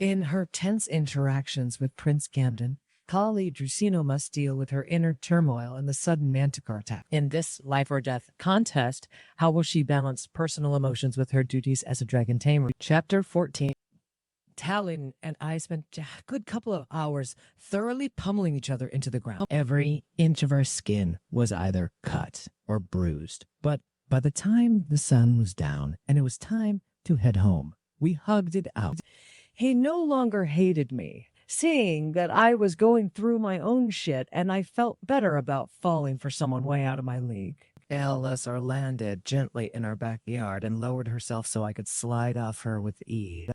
In her tense interactions with Prince Camden, colleague Dricino must deal with her inner turmoil and the sudden manticore attack. In this life or death contest, how will she balance personal emotions with her duties as a dragon tamer? Chapter 14. Talon and I spent a good couple of hours thoroughly pummeling each other into the ground. Every inch of our skin was either cut or bruised. But by the time the sun was down and it was time to head home, we hugged it out. He no longer hated me, seeing that I was going through my own shit, and I felt better about falling for someone way out of my league. Elsa landed gently in our backyard and lowered herself so I could slide off her with ease.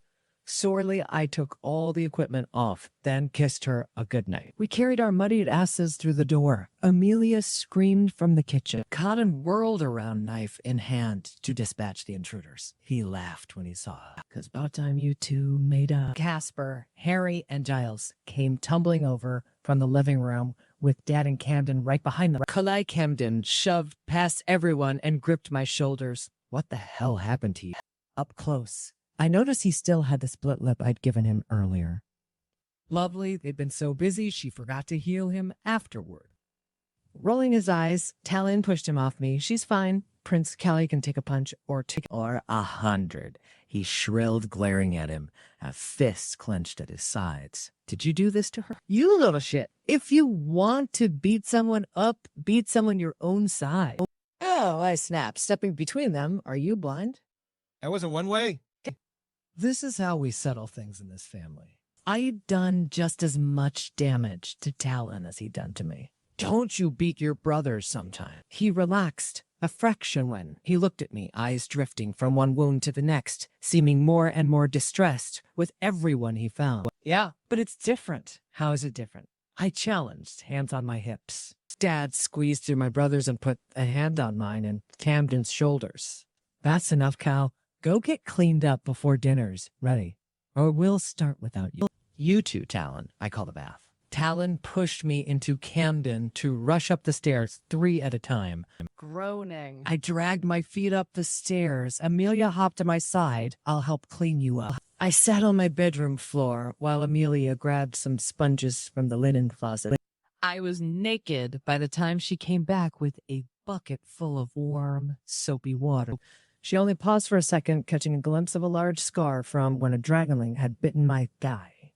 Sorely, I took all the equipment off, then kissed her a goodnight. We carried our muddied asses through the door. Amelia screamed from the kitchen. Cotton whirled around, knife in hand, to dispatch the intruders. He laughed when he saw us. "'Cause about time you two made up." Casper, Harry, and Giles came tumbling over from the living room with Dad and Camden right behind them. Kalai Camden shoved past everyone and gripped my shoulders. "What the hell happened to you?" Up close, I noticed he still had the split lip I'd given him earlier. Lovely, they'd been so busy she forgot to heal him afterward. Rolling his eyes, Talon pushed him off me. "She's fine. Prince Kelly can take a punch or two or 100. He shrilled, glaring at him, a fist clenched at his sides. "Did you do this to her?" "You little shit. If you want to beat someone up, beat someone your own size." "Oh," I snapped, stepping between them. "Are you blind?" That wasn't one way. This is how we settle things in this family. I'd done just as much damage to Talon as he'd done to me. "Don't you beat your brothers sometime?" He relaxed a fraction when he looked at me, eyes drifting from one wound to the next, seeming more and more distressed with everyone he found. "Yeah, but it's different." "How is it different?" I challenged, hands on my hips. Dad squeezed through my brothers and put a hand on mine and Camden's shoulders. "That's enough, Cal. Go get cleaned up before dinner's ready, or we'll start without you." "You two, Talon," I call the bath. Talon pushed me into Camden to rush up the stairs 3 at a time. Groaning. I dragged my feet up the stairs. Amelia hopped to my side. "I'll help clean you up." I sat on my bedroom floor while Amelia grabbed some sponges from the linen closet. I was naked by the time she came back with a bucket full of warm, soapy water. She only paused for a second, catching a glimpse of a large scar from when a dragonling had bitten my thigh.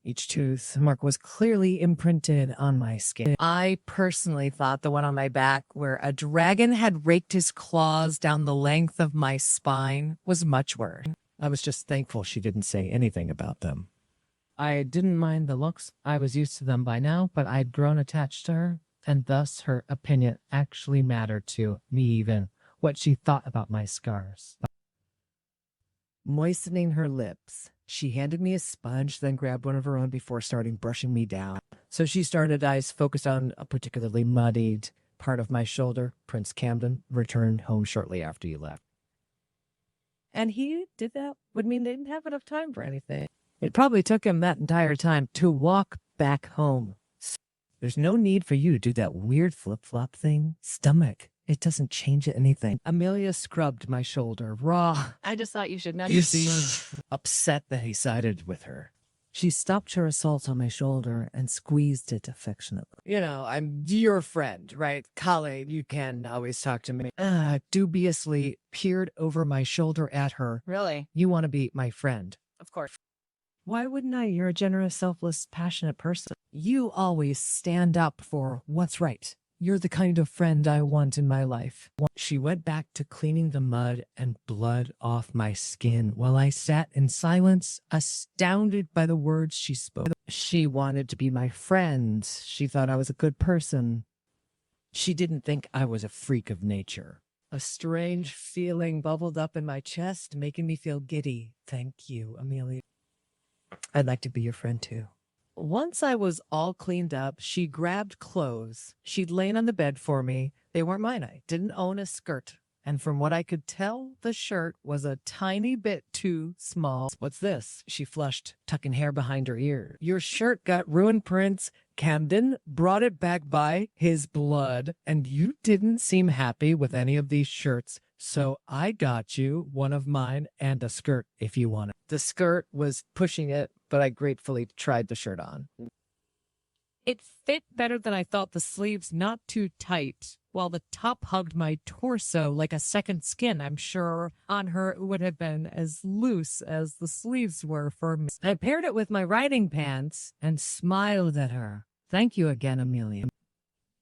Each tooth mark was clearly imprinted on my skin. I personally thought the one on my back, where a dragon had raked his claws down the length of my spine, was much worse. I was just thankful she didn't say anything about them. I didn't mind the looks. I was used to them by now, but I'd grown attached to her, and thus her opinion actually mattered to me, even what she thought about my scars. Moistening her lips, she handed me a sponge, then grabbed one of her own before starting brushing me down. So she started, eyes focused on a particularly muddied part of my shoulder. Prince Camden returned home shortly after you left. And he did that would mean they didn't have enough time for anything. It probably took him that entire time to walk back home. There's no need for you to do that weird flip-flop thing. Stomach. It doesn't change anything. Amelia scrubbed my shoulder raw. I just thought you should know. You seemed upset that he sided with her. She stopped her assault on my shoulder and squeezed it affectionately. "You know, I'm your friend, right? Colleague, you can always talk to me." Dubiously peered over my shoulder at her. Really? "You want to be my friend?" Of course. "Why wouldn't I? You're a generous, selfless, passionate person. You always stand up for what's right. You're the kind of friend I want in my life." She went back to cleaning the mud and blood off my skin while I sat in silence, astounded by the words she spoke. She wanted to be my friend. She thought I was a good person. She didn't think I was a freak of nature. A strange feeling bubbled up in my chest, making me feel giddy. "Thank you, Amelia. I'd like to be your friend too." Once I was all cleaned up, she grabbed clothes. She'd lain on the bed for me. They weren't mine. I didn't own a skirt. And from what I could tell, the shirt was a tiny bit too small. "What's this?" She flushed, tucking hair behind her ear. "Your shirt got ruined, Prince. Camden brought it back by his blood, and you didn't seem happy with any of these shirts So I got you one of mine and a skirt if you want it. The skirt was pushing it, but I gratefully tried the shirt on. It fit better than I thought, the sleeves not too tight, while the top hugged my torso like a second skin. I'm sure on her it would have been as loose as the sleeves were for me. I paired it with my riding pants and smiled at her. Thank you again, Amelia.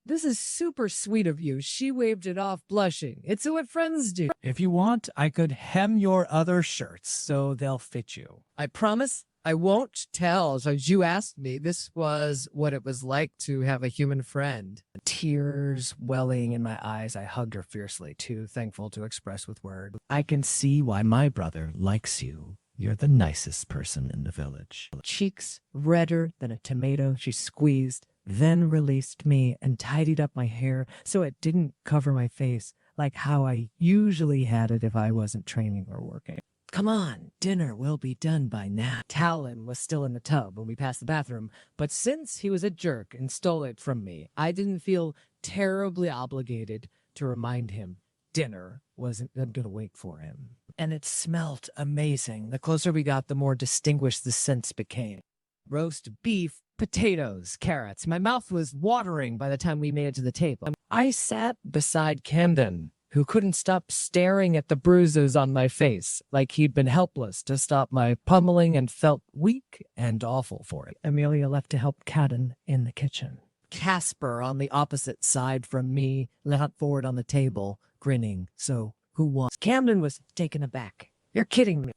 This is super sweet of you. She waved it off, blushing. It's what friends do. If you want, I could hem your other shirts so they'll fit you. I promise I won't tell. So as you asked me, this was what it was like to have a human friend. Tears welling in my eyes, I hugged her fiercely, too thankful to express with words. I can see why my brother likes you. You're the nicest person in the village. Cheeks redder than a tomato, she squeezed, then released me and tidied up my hair so it didn't cover my face like how I usually had it if I wasn't training or working. Come on, dinner will be done by now. Talon was still in the tub when we passed the bathroom, but since he was a jerk and stole it from me, I didn't feel terribly obligated to remind him dinner wasn't going to wait for him. And it smelled amazing. The closer we got, the more distinguished the scents became. Roast beef, potatoes, carrots. My mouth was watering by the time we made it to the table. I sat beside Camden, who couldn't stop staring at the bruises on my face, like he'd been helpless to stop my pummeling and felt weak and awful for it. Amelia left to help Cadden in the kitchen. Casper, on the opposite side from me, leant forward on the table, grinning. So, who won? Camden was taken aback. You're kidding me.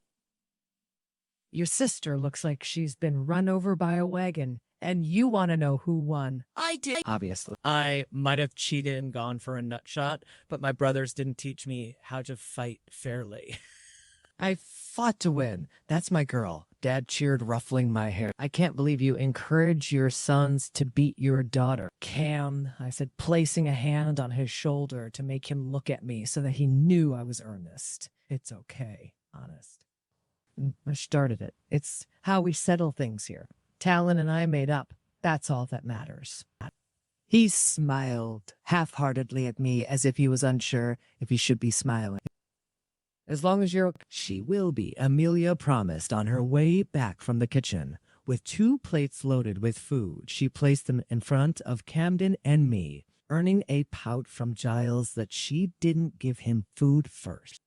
Your sister looks like she's been run over by a wagon, and you want to know who won. I did. Obviously. I might have cheated and gone for a nut shot, but my brothers didn't teach me how to fight fairly. I fought to win. That's my girl. Dad cheered, ruffling my hair. I can't believe you encourage your sons to beat your daughter. Cam, I said, placing a hand on his shoulder to make him look at me so that he knew I was earnest. It's okay, honest. I started it. It's how we settle things here. Talon and I made up. That's all that matters. He smiled half-heartedly at me as if he was unsure if he should be smiling. As long as you're... She will be, Amelia promised on her way back from the kitchen. With 2 plates loaded with food, she placed them in front of Camden and me, earning a pout from Giles that she didn't give him food first.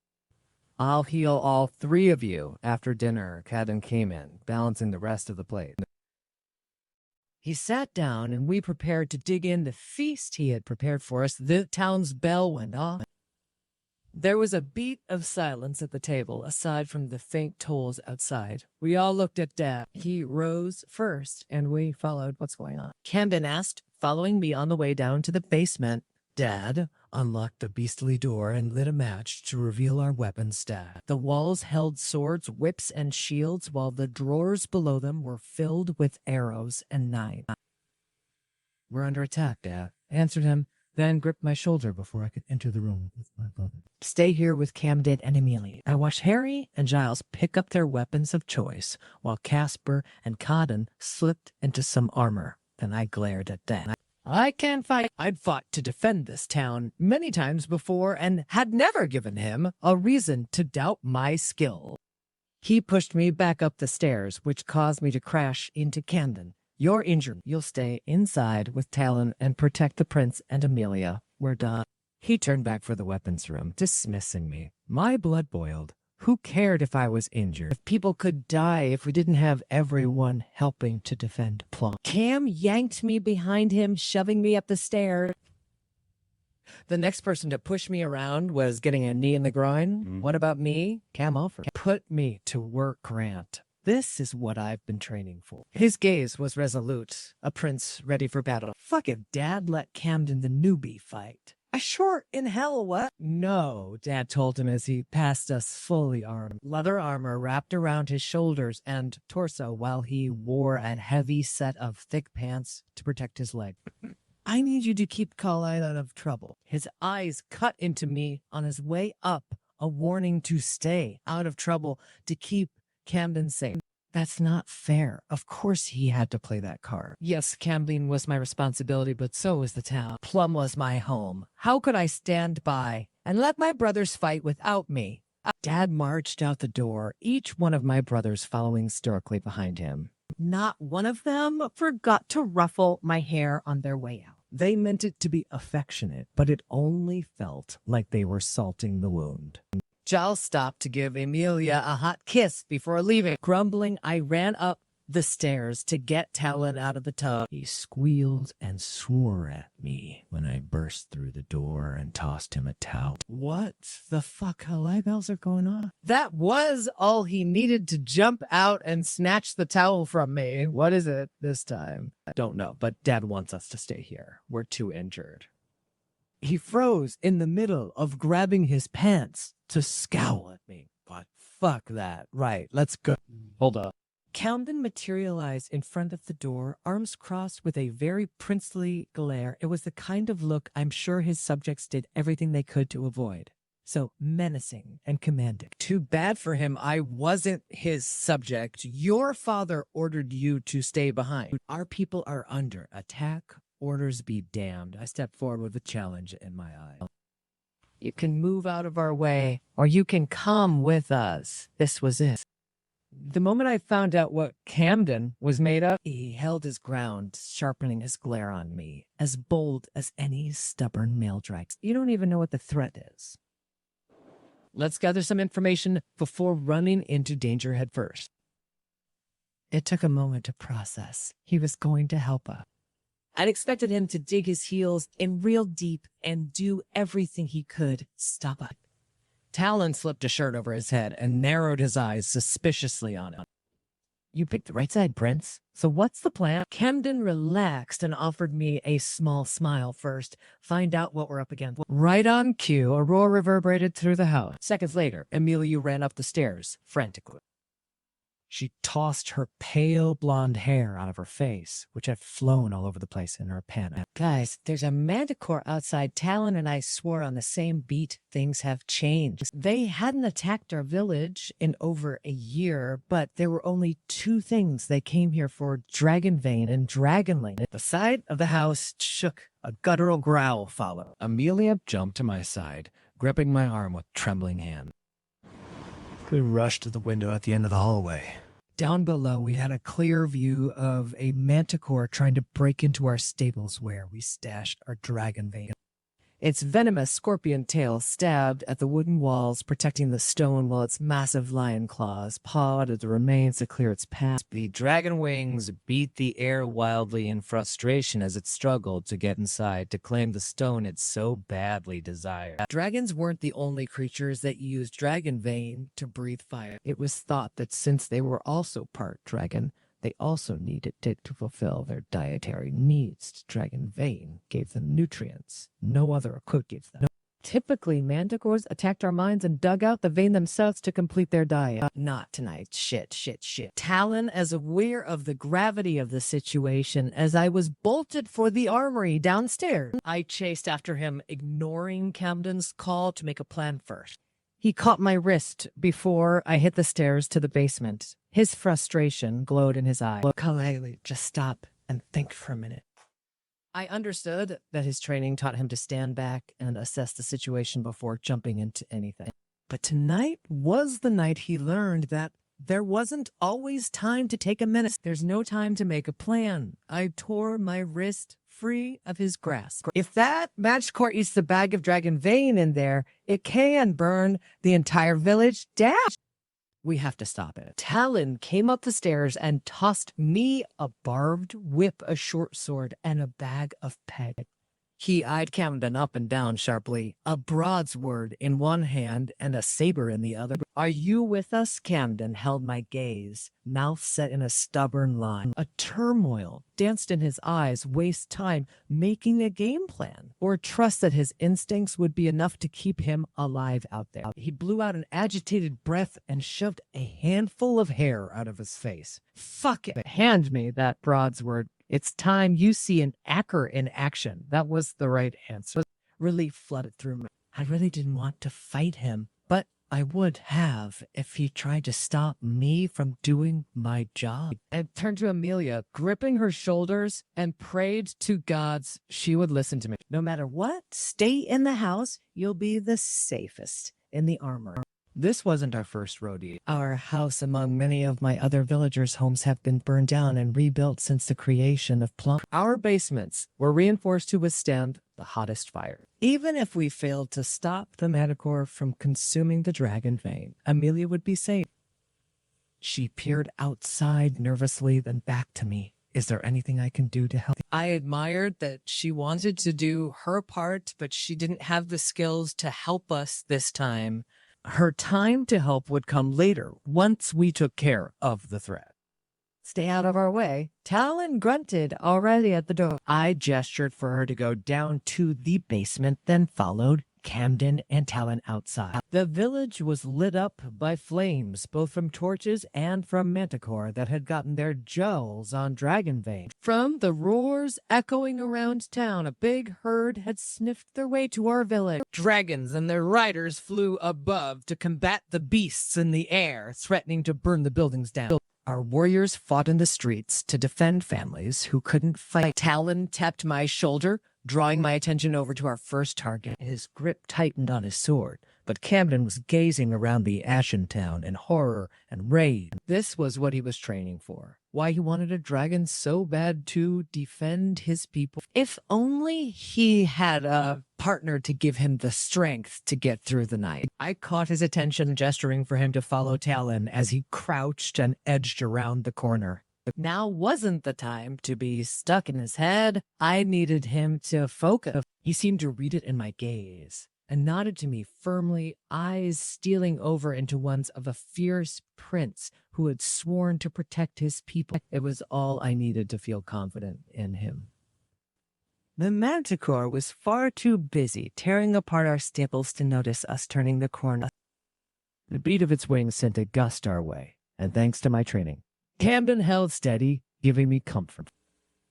I'll heal all 3 of you after dinner, Cadden came in, balancing the rest of the plate. He sat down and we prepared to dig in the feast he had prepared for us. The town's bell went off. There was a beat of silence at the table, aside from the faint tolls outside. We all looked at Dad. He rose first, and we followed. What's going on? Camden asked, following me on the way down to the basement. Dad unlocked the beastly door and lit a match to reveal our weapon stack. The walls held swords, whips, and shields, while the drawers below them were filled with arrows and knives. We're under attack, Dad. I answered him, then gripped my shoulder before I could enter the room with my brother. Stay here with Camden and Amelia. I watched Harry and Giles pick up their weapons of choice, while Casper and Cadden slipped into some armor. Then I glared at Dan. I can't fight. I'd fought to defend this town many times before and had never given him a reason to doubt my skill. He pushed me back up the stairs, which caused me to crash into Camden. You're injured. You'll stay inside with Talon and protect the prince and Amelia. We're done. He turned back for the weapons room, dismissing me. My blood boiled. Who cared if I was injured? If people could die if we didn't have everyone helping to defend Plum. Cam yanked me behind him, shoving me up the stairs. The next person to push me around was getting a knee in the groin. What about me? Cam offered. Put me to work, Grant. This is what I've been training for. His gaze was resolute, a prince ready for battle. Fuck it, Dad let Camden the newbie fight. I sure in hell what? No, Dad told him as he passed us fully armed. Leather armor wrapped around his shoulders and torso while he wore a heavy set of thick pants to protect his leg. I need you to keep Carlyle out of trouble. His eyes cut into me on his way up, a warning to stay out of trouble, to keep Camden safe. That's not fair. Of course he had to play that card. Yes, Camden was my responsibility, but so was the town. Plum was my home. How could I stand by and let my brothers fight without me? Dad marched out the door, each one of my brothers following stoically behind him. Not one of them forgot to ruffle my hair on their way out. They meant it to be affectionate, but it only felt like they were salting the wound. Giles stopped to give Emilia a hot kiss before leaving. Grumbling, I ran up the stairs to get Talon out of the tub. He squealed and swore at me when I burst through the door and tossed him a towel. What the fuck bells are going on? That was all he needed to jump out and snatch the towel from me. What is it this time? I don't know, but Dad wants us to stay here. We're too injured. He froze in the middle of grabbing his pants to scowl at me. But fuck that. Right, let's go. Hold up. Camden materialized in front of the door, arms crossed with a very princely glare. It was the kind of look I'm sure his subjects did everything they could to avoid. So menacing and commanding. Too bad for him I wasn't his subject. Your father ordered you to stay behind. Our people are under attack. Orders be damned. I stepped forward with a challenge in my eye. You can move out of our way, or you can come with us. This was it. The moment I found out what Camden was made of, he held his ground, sharpening his glare on me, as bold as any stubborn male dragon. You don't even know what the threat is. Let's gather some information before running into danger head first. It took a moment to process. He was going to help us. I'd expected him to dig his heels in real deep and do everything he could to stop us. Talon slipped a shirt over his head and narrowed his eyes suspiciously on it. You picked the right side, Prince. So what's the plan? Camden relaxed and offered me a small smile first. Find out what we're up against. Right on cue, a roar reverberated through the house. Seconds later, Emilia ran up the stairs, frantically. She tossed her pale blonde hair out of her face, which had flown all over the place in her panic. Guys, there's a manticore outside. Talon and I swore on the same beat things have changed. They hadn't attacked our village in over a year, but there were only two things they came here for: Dragon Vein and Dragon Lane. The side of the house shook. A guttural growl followed. Amelia jumped to my side, gripping my arm with trembling hand. We rushed to the window at the end of the hallway. Down below, we had a clear view of a manticore trying to break into our stables where we stashed our dragon vein. Its venomous scorpion tail stabbed at the wooden walls, protecting the stone, while its massive lion claws pawed at the remains to clear its path. The dragon wings beat the air wildly in frustration as it struggled to get inside to claim the stone it so badly desired. Dragons weren't the only creatures that used dragon vein to breathe fire. It was thought that since they were also part dragon, they also needed it to fulfill their dietary needs. Dragon vein gave them nutrients no other could give them. Typically, manticores attacked our mines and dug out the vein themselves to complete their diet. Not tonight. Shit. Talon, as aware of the gravity of the situation as I was bolted for the armory downstairs, I chased after him, ignoring Camden's call to make a plan first. He caught my wrist before I hit the stairs to the basement. His frustration glowed in his eye. Kalele, just stop and think for a minute. I understood that his training taught him to stand back and assess the situation before jumping into anything. But tonight was the night he learned that there wasn't always time to take a minute. There's no time to make a plan. I tore my wrist free of his grasp. If that manticore eats the bag of dragon vein in there, it can burn the entire village down. We have to stop it. Talon came up the stairs and tossed me a barbed whip, a short sword, and a bag of pegs. He eyed Camden up and down sharply, a broadsword in one hand and a saber in the other. Are you with us? Camden held my gaze, mouth set in a stubborn line. A turmoil danced in his eyes, waste time making a game plan, or trust that his instincts would be enough to keep him alive out there. He blew out an agitated breath and shoved a handful of hair out of his face. Fuck it. Hand me that broadsword. It's time you see an acre in action. That was the right answer. Relief flooded through me. I really didn't want to fight him, but I would have if he tried to stop me from doing my job. I turned to Amelia, gripping her shoulders, and prayed to gods she would listen to me. No matter what, stay in the house. You'll be the safest in the armor. This wasn't our first rodeo. Our house, among many of my other villagers' homes, have been burned down and rebuilt since the creation of Plum. Our basements were reinforced to withstand the hottest fire. Even if we failed to stop the manticore from consuming the dragon vein, Amelia would be safe. She peered outside nervously, then back to me. Is there anything I can do to help? I admired that she wanted to do her part, but she didn't have the skills to help us this time. Her time to help would come later, once we took care of the threat. Stay out of our way. Talon grunted already at the door. I gestured for her to go down to the basement, then followed Camden and Talon outside. The village was lit up by flames, both from torches and from manticore that had gotten their jewels on dragon vein. From the roars echoing around town, a big herd had sniffed their way to our village. Dragons and their riders flew above to combat the beasts in the air, threatening to burn the buildings down. Our warriors fought in the streets to defend families who couldn't fight. Talon tapped my shoulder, drawing my attention over to our first target. His grip tightened on his sword, but Camden was gazing around the ashen town in horror and rage. This was what he was training for. Why he wanted a dragon so bad to defend his people. If only he had a partner to give him the strength to get through the night. I caught his attention, gesturing for him to follow Talon as he crouched and edged around the corner. Now wasn't the time to be stuck in his head. I needed him to focus. He seemed to read it in my gaze and nodded to me firmly, eyes stealing over into ones of a fierce prince who had sworn to protect his people. It was all I needed to feel confident in him. The manticore was far too busy tearing apart our staples to notice us turning the corner. The beat of its wings sent a gust our way, and thanks to my training, Camden held steady, giving me comfort.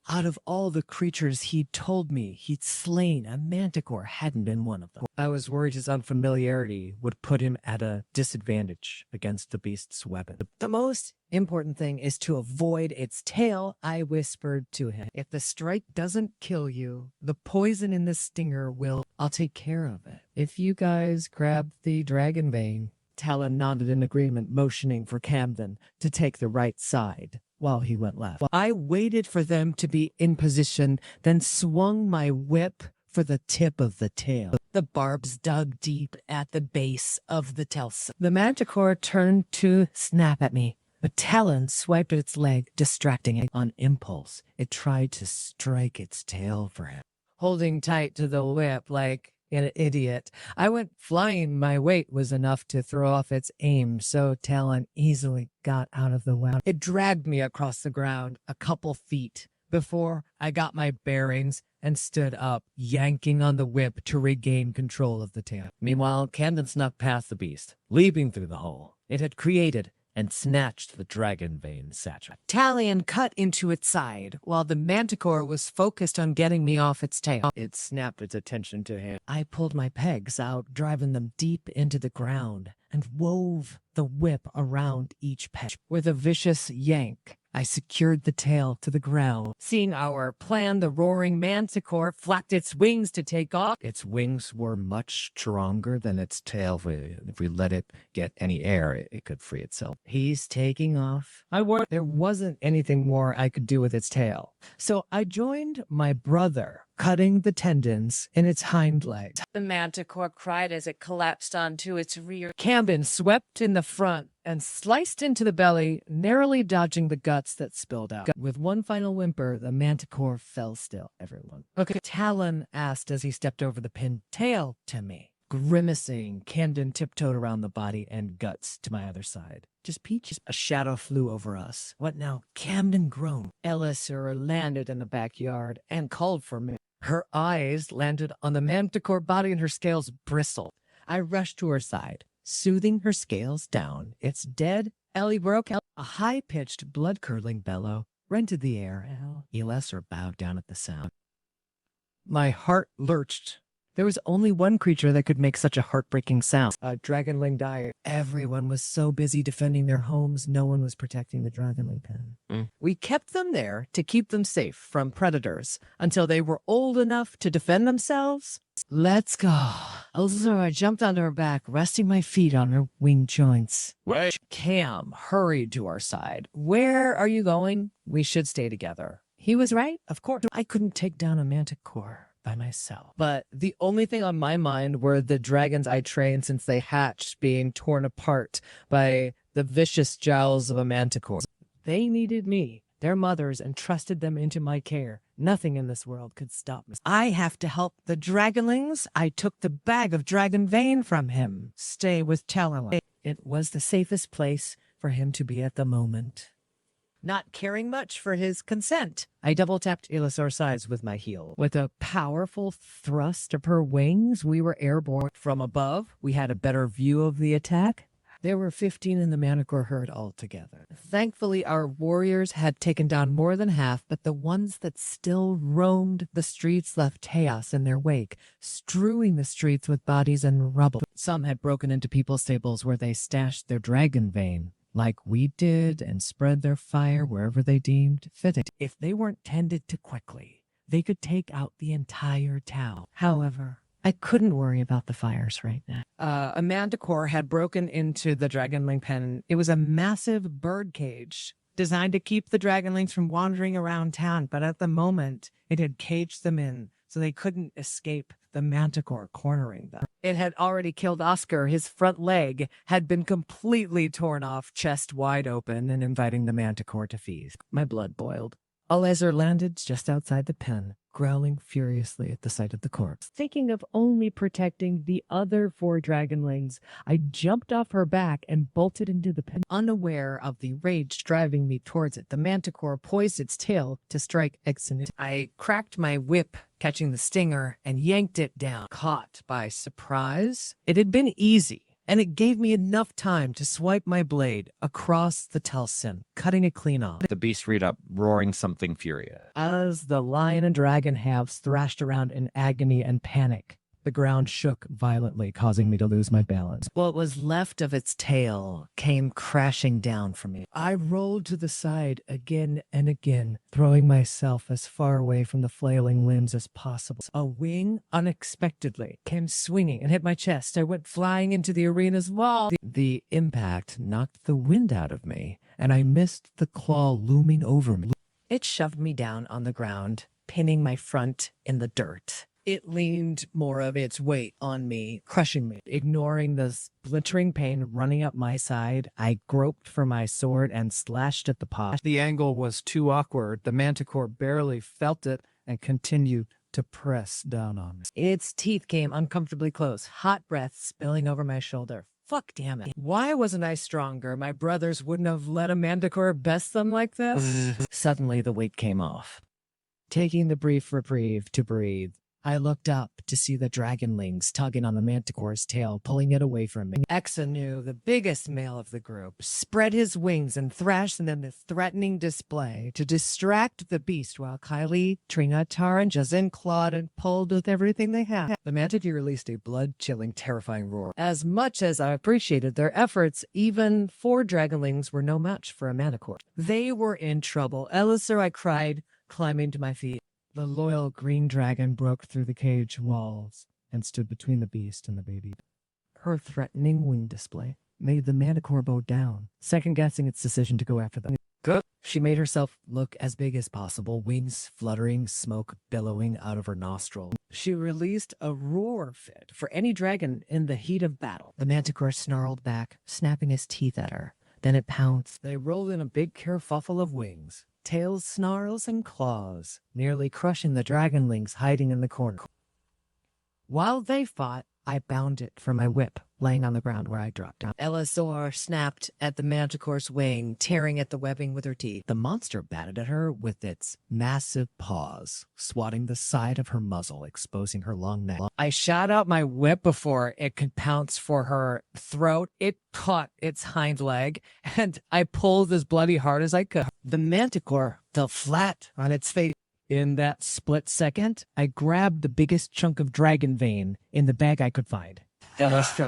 Out of all the creatures he'd told me he'd slain, a manticore hadn't been one of them. I was worried his unfamiliarity would put him at a disadvantage against the beast's weapon. The most important thing is to avoid its tail, I whispered to him. If the strike doesn't kill you, the poison in the stinger will. I'll take care of it. If you guys grab the dragon vein. Talon nodded in agreement, motioning for Camden to take the right side while he went left. I waited for them to be in position, then swung my whip for the tip of the tail. The barbs dug deep at the base of the tail. The manticore turned to snap at me, but Talon swiped at its leg, distracting it. On impulse, it tried to strike its tail for him. Holding tight to the whip like an idiot, I went flying. My weight was enough to throw off its aim, so Talon easily got out of the way. It dragged me across the ground a couple feet before I got my bearings and stood up, yanking on the whip to regain control of the tail. Meanwhile, Camden snuck past the beast, leaping through the hole it had created, and snatched the dragon vein satchel. Talon cut into its side, while the manticore was focused on getting me off its tail. It snapped its attention to him. I pulled my pegs out, driving them deep into the ground, and wove the whip around each peg. With a vicious yank, I secured the tail to the ground. Seeing our plan, the roaring manticore flapped its wings to take off. Its wings were much stronger than its tail. If we let it get any air, it could free itself. He's taking off. There wasn't anything more I could do with its tail, so I joined my brother, cutting the tendons in its hind legs. The manticore cried as it collapsed onto its rear. Camden swept in the front and sliced into the belly, narrowly dodging the guts that spilled out. With one final whimper, the manticore fell still. Everyone. Okay, Talon asked as he stepped over the pinned tail to me. Grimacing, Camden tiptoed around the body and guts to my other side. Just peaches. A shadow flew over us. What now? Camden groaned. Elisur landed in the backyard and called for me. Her eyes landed on the manticore body and her scales bristled. I rushed to her side, soothing her scales down. It's dead. Ellie broke out. A high-pitched, blood-curdling bellow rented the air. Elisur bowed down at the sound. My heart lurched There was only one creature that could make such a heartbreaking sound. A dragonling died. Everyone was so busy defending their homes, no one was protecting the dragonling pen. We kept them there to keep them safe from predators until they were old enough to defend themselves. Let's go. Elzora jumped onto her back, resting my feet on her wing joints. Wait. Cam hurried to our side. Where are you going? We should stay together. He was right, of course. I couldn't take down a manticore by myself. But the only thing on my mind were the dragons I trained since they hatched being torn apart by the vicious jowls of a manticore. They needed me. Their mothers entrusted them into my care. Nothing in this world could stop me. I have to help the dragonlings. I took the bag of dragon vein from him. Stay with Talala. It was the safest place for him to be at the moment. Not caring much for his consent, I double-tapped Illusor's sides with my heel. With a powerful thrust of her wings, we were airborne. From above, we had a better view of the attack. There were 15 in the manticore herd altogether. Thankfully, our warriors had taken down more than half, but the ones that still roamed the streets left chaos in their wake, strewing the streets with bodies and rubble. Some had broken into people's stables where they stashed their dragon vein, like we did, and spread their fire wherever they deemed fitting. If they weren't tended to quickly, they could take out the entire town. However, I couldn't worry about the fires right now. A manticore had broken into the dragonling pen. It was a massive bird cage designed to keep the dragonlings from wandering around town, but at the moment, it had caged them in so they couldn't escape the manticore cornering them. It had already killed Oscar. His front leg had been completely torn off, chest wide open, and inviting the manticore to feast. My blood boiled. Alezer landed just outside the pen, growling furiously at the sight of the corpse. Thinking of only protecting the other 4 dragonlings, I jumped off her back and bolted into the pen. Unaware of the rage driving me towards it, the manticore poised its tail to strike Exinu. I cracked my whip, catching the stinger, and yanked it down. Caught by surprise, it had been easy, and it gave me enough time to swipe my blade across the Telsin, cutting it clean off. The beast reared up, roaring something furious. As the lion and dragon halves thrashed around in agony and panic, the ground shook violently, causing me to lose my balance. What was left of its tail came crashing down from me. I rolled to the side again and again, throwing myself as far away from the flailing limbs as possible. A wing unexpectedly came swinging and hit my chest. I went flying into the arena's wall. The impact knocked the wind out of me, and I missed the claw looming over me. It shoved me down on the ground, pinning my front in the dirt. It leaned more of its weight on me, crushing me. Ignoring the splintering pain running up my side, I groped for my sword and slashed at the paw. The angle was too awkward. The manticore barely felt it and continued to press down on me. Its teeth came uncomfortably close, hot breath spilling over my shoulder. Fuck damn it. Why wasn't I stronger? My brothers wouldn't have let a manticore best them like this. Suddenly, the weight came off. Taking the brief reprieve to breathe, I looked up to see the dragonlings tugging on the manticore's tail, pulling it away from me. Exinu, the biggest male of the group, spread his wings and thrashed them in a threatening display to distract the beast while Kylie, Trina, Tar, and Jazin clawed and pulled with everything they had. The manticore released a blood-chilling, terrifying roar. As much as I appreciated their efforts, even 4 dragonlings were no match for a manticore. They were in trouble. Elisir, I cried, climbing to my feet. The loyal green dragon broke through the cage walls and stood between the beast and the baby. Her threatening wing display made the manticore bow down, second-guessing its decision to go after them. Good. She made herself look as big as possible, wings fluttering, smoke billowing out of her nostril. She released a roar fit for any dragon in the heat of battle. The manticore snarled back, snapping his teeth at her. Then it pounced. They rolled in a big kerfuffle of wings, tails, snarls, and claws, nearly crushing the dragonlings hiding in the corner. While they fought, I bound it from my whip, laying on the ground where I dropped down. Elisor snapped at the manticore's wing, tearing at the webbing with her teeth. The monster batted at her with its massive paws, swatting the side of her muzzle, exposing her long neck. I shot out my whip before it could pounce for her throat. It caught its hind leg, and I pulled as bloody hard as I could. The manticore fell flat on its face. In that split second, I grabbed the biggest chunk of dragon vein in the bag I could find.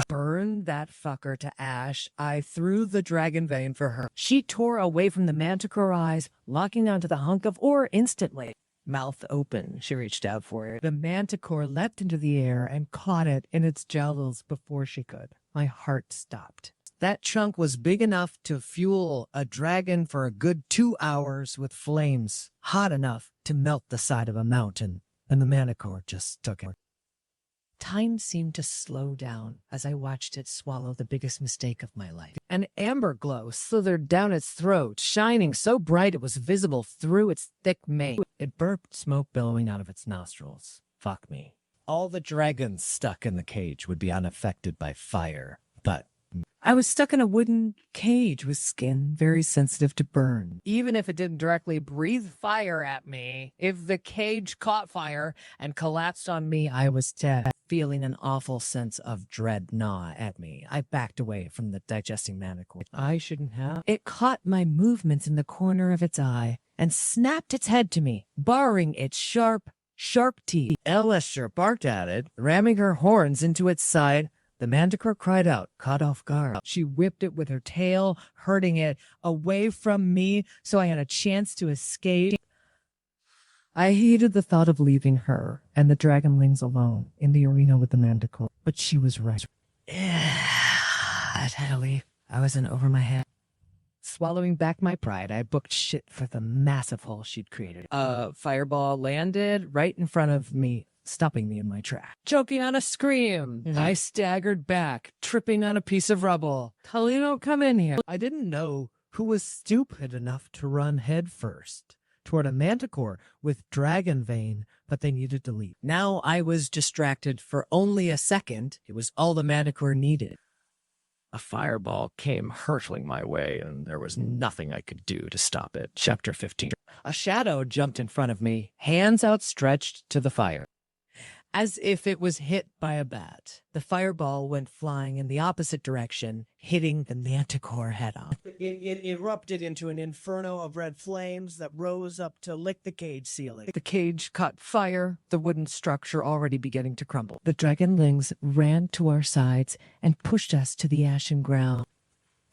Burn that fucker to ash. I threw the dragon vein for her. She tore away from the manticore eyes, locking onto the hunk of ore instantly. Mouth open, she reached out for it. The manticore leapt into the air and caught it in its jowls before she could. My heart stopped. That chunk was big enough to fuel a dragon for a good 2 hours with flames hot enough to melt the side of a mountain, and the manticore just took it. Time seemed to slow down as I watched it swallow the biggest mistake of my life. An amber glow slithered down its throat, shining so bright it was visible through its thick mane. It burped smoke billowing out of its nostrils. Fuck me. All the dragons stuck in the cage would be unaffected by fire, but I was stuck in a wooden cage with skin very sensitive to burn. Even if it didn't directly breathe fire at me, if the cage caught fire and collapsed on me, I was dead. Feeling an awful sense of dread gnaw at me, I backed away from the digesting manticore. I shouldn't have. It caught my movements in the corner of its eye and snapped its head to me, baring its sharp teeth. Elester barked at it, ramming her horns into its side. The manticore cried out, caught off guard. She whipped it with her tail, hurting it away from me so I had a chance to escape. I hated the thought of leaving her and the dragonlings alone in the arena with the manticore, but she was right. I had to leave. I was in over my head. Swallowing back my pride, I booked shit for the massive hole she'd created. A fireball landed right in front of me, stopping me in my track. Choking on a scream, I staggered back, tripping on a piece of rubble. Talino, come in here. I didn't know who was stupid enough to run head first toward a manticore with dragon vein, but they needed to leave. Now I was distracted for only a second. It was all the manticore needed. A fireball came hurtling my way, and there was nothing I could do to stop it. Chapter 15. A shadow jumped in front of me, hands outstretched to the fire. As if it was hit by a bat, the fireball went flying in the opposite direction, hitting the manticore head on. It erupted into an inferno of red flames that rose up to lick the cage ceiling. The cage caught fire, the wooden structure already beginning to crumble. The dragonlings ran to our sides and pushed us to the ashen ground.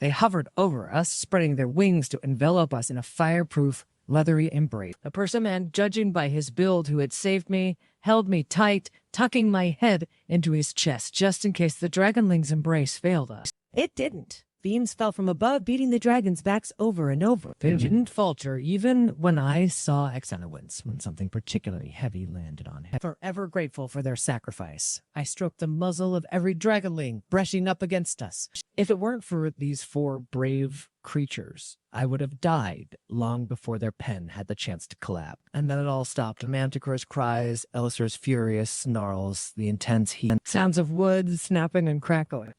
They hovered over us, spreading their wings to envelop us in a fireproof, leathery embrace. The Persimmon, judging by his build who had saved me, held me tight, tucking my head into his chest just in case the dragonling's embrace failed us. It didn't. Beams fell from above, beating the dragons' backs over and over. They didn't falter even when I saw Exana wince when something particularly heavy landed on him. Forever grateful for their sacrifice, I stroked the muzzle of every dragonling brushing up against us. If it weren't for these 4 brave creatures, I would have died long before their pen had the chance to collapse. And then it all stopped. Manticore's cries, Elisur's furious snarls, the intense heat, sounds of wood snapping and crackling.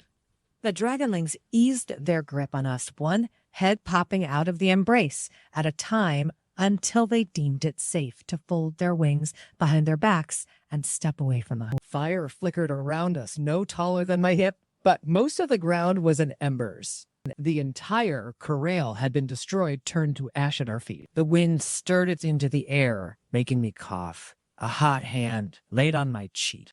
The dragonlings eased their grip on us, one head popping out of the embrace at a time until they deemed it safe to fold their wings behind their backs and step away from us. Fire flickered around us, no taller than my hip, but most of the ground was in embers. The entire corral had been destroyed, turned to ash at our feet. The wind stirred it into the air, making me cough. A hot hand laid on my cheek.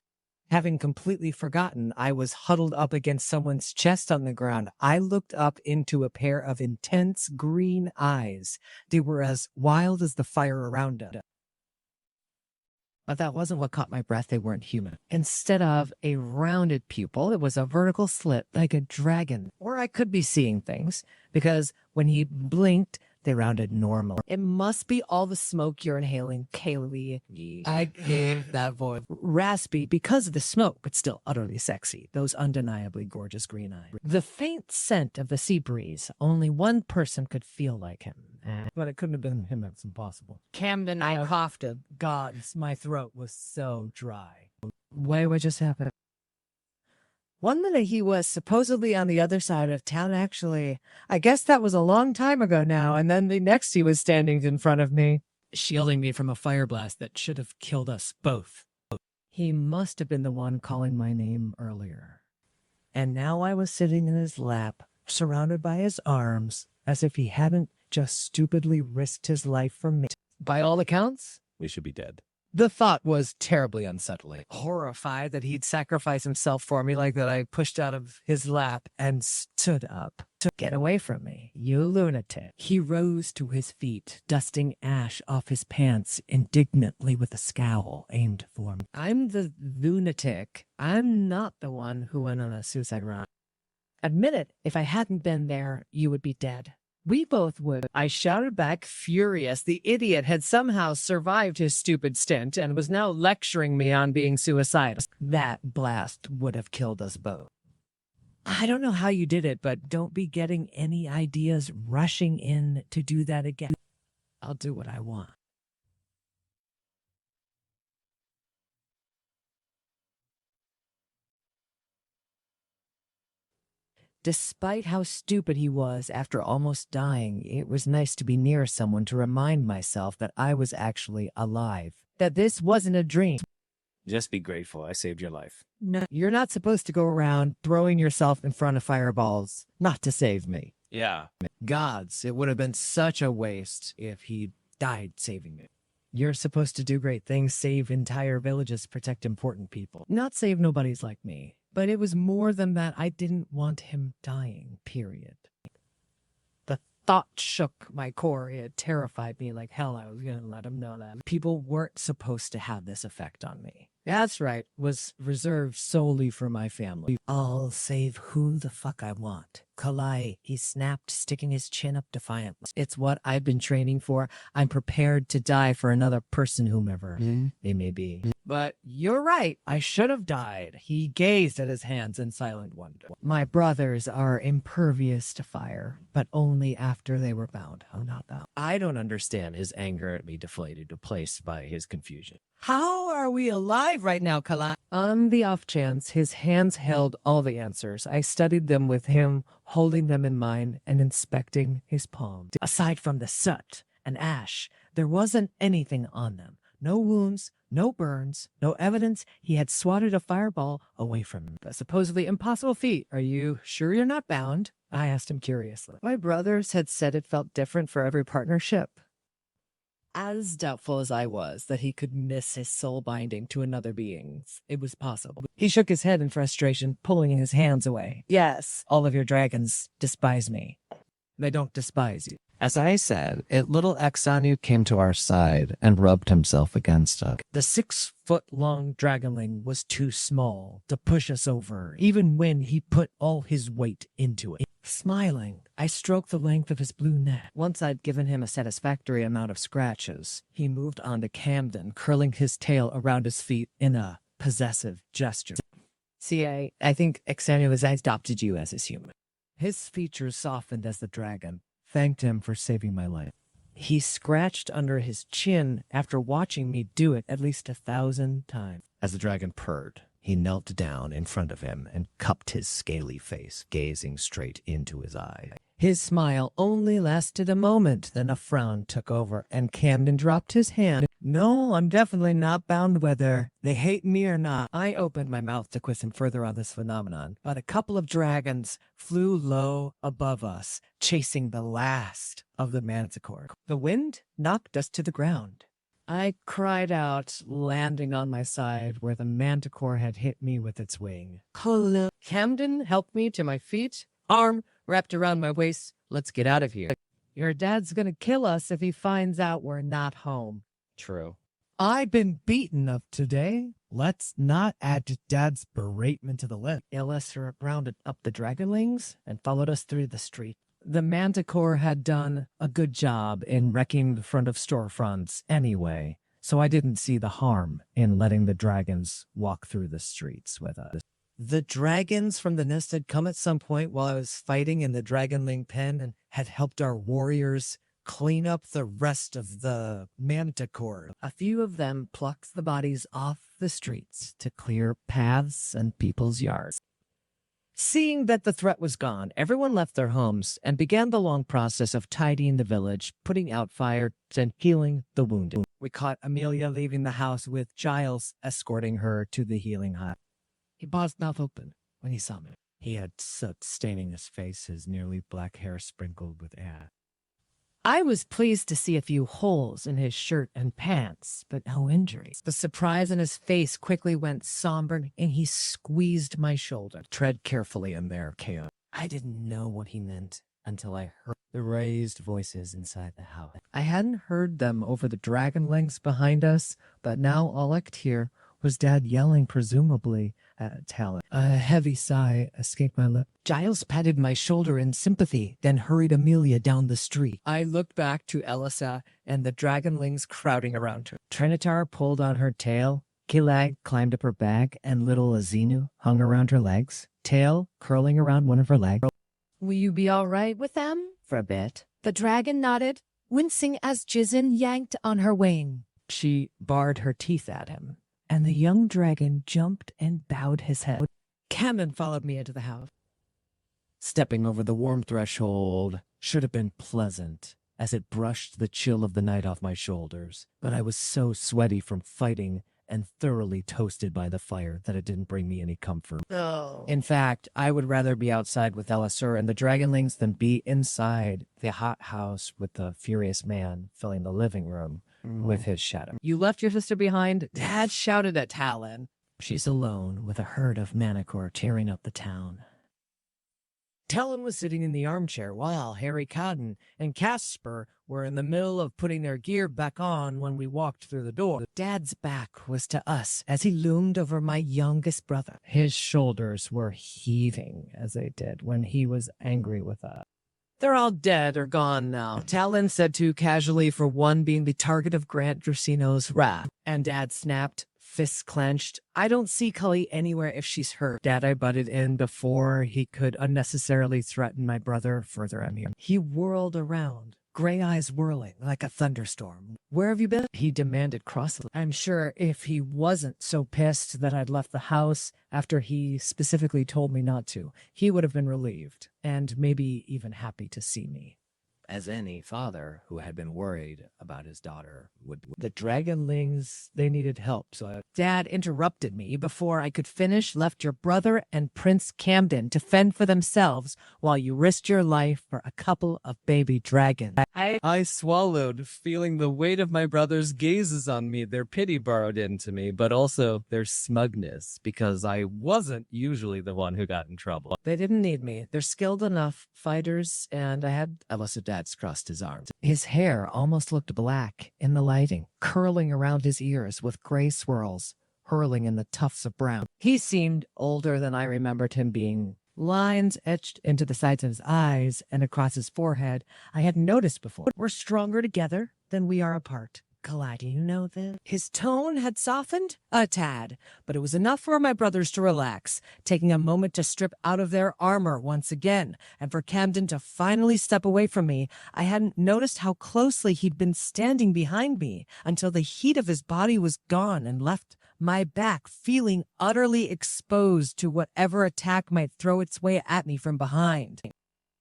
Having completely forgotten I was huddled up against someone's chest on the ground, I looked up into a pair of intense green eyes. They were as wild as the fire around us. But that wasn't what caught my breath. They weren't human. Instead of a rounded pupil, it was a vertical slit like a dragon. Or I could be seeing things, because when he blinked, they rounded normal. It must be all the smoke you're inhaling, Kaylee. I gave that voice. Raspy because of the smoke, but still utterly sexy. Those undeniably gorgeous green eyes. The faint scent of the sea breeze. Only one person could feel like him. But it couldn't have been him. That's impossible. Camden, I coughed. Gods, my throat was so dry. What just happened? One minute he was supposedly on the other side of town, actually. I guess that was a long time ago now, and then the next he was standing in front of me, shielding me from a fire blast that should have killed us both. He must have been the one calling my name earlier. And now I was sitting in his lap, surrounded by his arms, as if he hadn't just stupidly risked his life for me. By all accounts, we should be dead. The thought was terribly unsettling. Horrified that he'd sacrifice himself for me like that, I pushed out of his lap and stood up. Get away from me, you lunatic. He rose to his feet, dusting ash off his pants indignantly with a scowl aimed for me. I'm the lunatic. I'm not the one who went on a suicide run. Admit it, if I hadn't been there, you would be dead. We both would. I shouted back, furious. The idiot had somehow survived his stupid stint and was now lecturing me on being suicidal. That blast would have killed us both. I don't know how you did it, but don't be getting any ideas rushing in to do that again. I'll do what I want. Despite how stupid he was after almost dying, it was nice to be near someone to remind myself that I was actually alive, that this wasn't a dream. Just be grateful I saved your life. No, you're not supposed to go around throwing yourself in front of fireballs, not to save me. Yeah. Gods, it would have been such a waste if he died saving me. You're supposed to do great things, save entire villages, protect important people. Not save nobodies like me. But it was more than that. I didn't want him dying, period. The thought shook my core. It terrified me like hell. I was going to let him know that people weren't supposed to have this effect on me. That's right. Was reserved solely for my family. I'll save who the fuck I want. Kalai, he snapped, sticking his chin up defiantly. It's what I've been training for. I'm prepared to die for another person, whomever they may be. But you're right. I should have died. He gazed at his hands in silent wonder. My brothers are impervious to fire, but only after they were bound. Oh, not that. I don't understand his anger at me deflated, replaced by his confusion. How are we alive right now, Kalai? On the off chance, his hands held all the answers. I studied them with him, holding them in mind and inspecting his palm. Aside from the soot and ash, there wasn't anything on them. No wounds, no burns, no evidence he had swatted a fireball away from him. A supposedly impossible feat. Are you sure you're not bound? I asked him curiously. My brothers had said it felt different for every partnership. As doubtful as I was that he could miss his soul binding to another being's, it was possible. He shook his head in frustration, pulling his hands away. Yes, all of your dragons despise me. They don't despise you. As I said, little Exanu came to our side and rubbed himself against us. The 6-foot-long dragonling was too small to push us over, even when he put all his weight into it. Smiling, I stroked the length of his blue neck. Once I'd given him a satisfactory amount of scratches, he moved on to Camden, curling his tail around his feet in a possessive gesture. See, I think Exanu has adopted you as his human. His features softened as the dragon thanked him for saving my life. He scratched under his chin after watching me do it at least 1,000 times. As the dragon purred, he knelt down in front of him and cupped his scaly face, gazing straight into his eye. His smile only lasted a moment, then a frown took over, and Camden dropped his hand. No, I'm definitely not bound whether they hate me or not. I opened my mouth to quiz him further on this phenomenon, but a couple of dragons flew low above us, chasing the last of the manticore. The wind knocked us to the ground. I cried out, landing on my side where the manticore had hit me with its wing. Hello. Camden helped me to my feet, arm wrapped around my waist. Let's get out of here. Your dad's gonna kill us if he finds out we're not home. True. I've been beaten up today. Let's not add to Dad's beratement to the list. Illustrator rounded up the dragonlings and followed us through the street. The manticore had done a good job in wrecking the front of storefronts anyway, so I didn't see the harm in letting the dragons walk through the streets with us. The dragons from the nest had come at some point while I was fighting in the dragonling pen and had helped our warriors clean up the rest of the manticore. A few of them plucked the bodies off the streets to clear paths and people's yards. Seeing that the threat was gone, everyone left their homes and began the long process of tidying the village, putting out fires, and healing the wounded. We caught Amelia leaving the house with Giles escorting her to the healing hut. He paused, mouth open, when he saw me. He had soot staining his face, his nearly black hair sprinkled with ash. I was pleased to see a few holes in his shirt and pants, but no injuries. The surprise in his face quickly went somber, and he squeezed my shoulder. Tread carefully in there, Keo. I didn't know what he meant until I heard the raised voices inside the house. I hadn't heard them over the dragon lengths behind us, but now all I could hear was Dad yelling, presumably at Talon. A heavy sigh escaped my lip. Giles patted my shoulder in sympathy, then hurried Amelia down the street. I looked back to Elisa and the dragonlings crowding around her. Trinitar pulled on her tail, Kilag climbed up her back, and little Azinu hung around her legs, tail curling around one of her legs. Will you be all right with them? For a bit. The dragon nodded, wincing as Jizin yanked on her wing. She barred her teeth at him, and the young dragon jumped and bowed his head. Camden followed me into the house. Stepping over the warm threshold should have been pleasant, as it brushed the chill of the night off my shoulders, but I was so sweaty from fighting and thoroughly toasted by the fire that it didn't bring me any comfort. Oh. In fact, I would rather be outside with Elisur and the dragonlings than be inside the hot house with the furious man filling the living room with his shadow. You left your sister behind? Dad shouted at Talon. She's alone with a herd of manticore tearing up the town. Talon was sitting in the armchair while Harry Cotton and Casper were in the middle of putting their gear back on when we walked through the door. Dad's back was to us as he loomed over my youngest brother. His shoulders were heaving as they did when he was angry with us. They're all dead or gone now, Talon said too casually, for one being the target of Grant Dricino's wrath. And Dad snapped, fists clenched. I don't see Cully anywhere if she's hurt. Dad, I butted in before he could unnecessarily threaten my brother further at me. He whirled around, gray eyes whirling like a thunderstorm. Where have you been? He demanded crossly. I'm sure if he wasn't so pissed that I'd left the house after he specifically told me not to, he would have been relieved and maybe even happy to see me. As any father who had been worried about his daughter would. The dragonlings, they needed help, so Dad interrupted me before I could finish, left your brother and Prince Camden to fend for themselves while you risked your life for a couple of baby dragons. I swallowed, feeling the weight of my brother's gazes on me, their pity burrowed into me, but also their smugness, because I wasn't usually the one who got in trouble. They didn't need me. They're skilled enough fighters, and I had... Elisa Dad's crossed his arms. His hair almost looked black in the lighting, curling around his ears with gray swirls, hurling in the tufts of brown. He seemed older than I remembered him being. Lines etched into the sides of his eyes and across his forehead I hadn't noticed before. We're stronger together than we are apart. Kalai, do you know this? His tone had softened a tad, but it was enough for my brothers to relax, taking a moment to strip out of their armor once again, and for Camden to finally step away from me. I hadn't noticed how closely he'd been standing behind me until the heat of his body was gone and left my back feeling utterly exposed to whatever attack might throw its way at me from behind.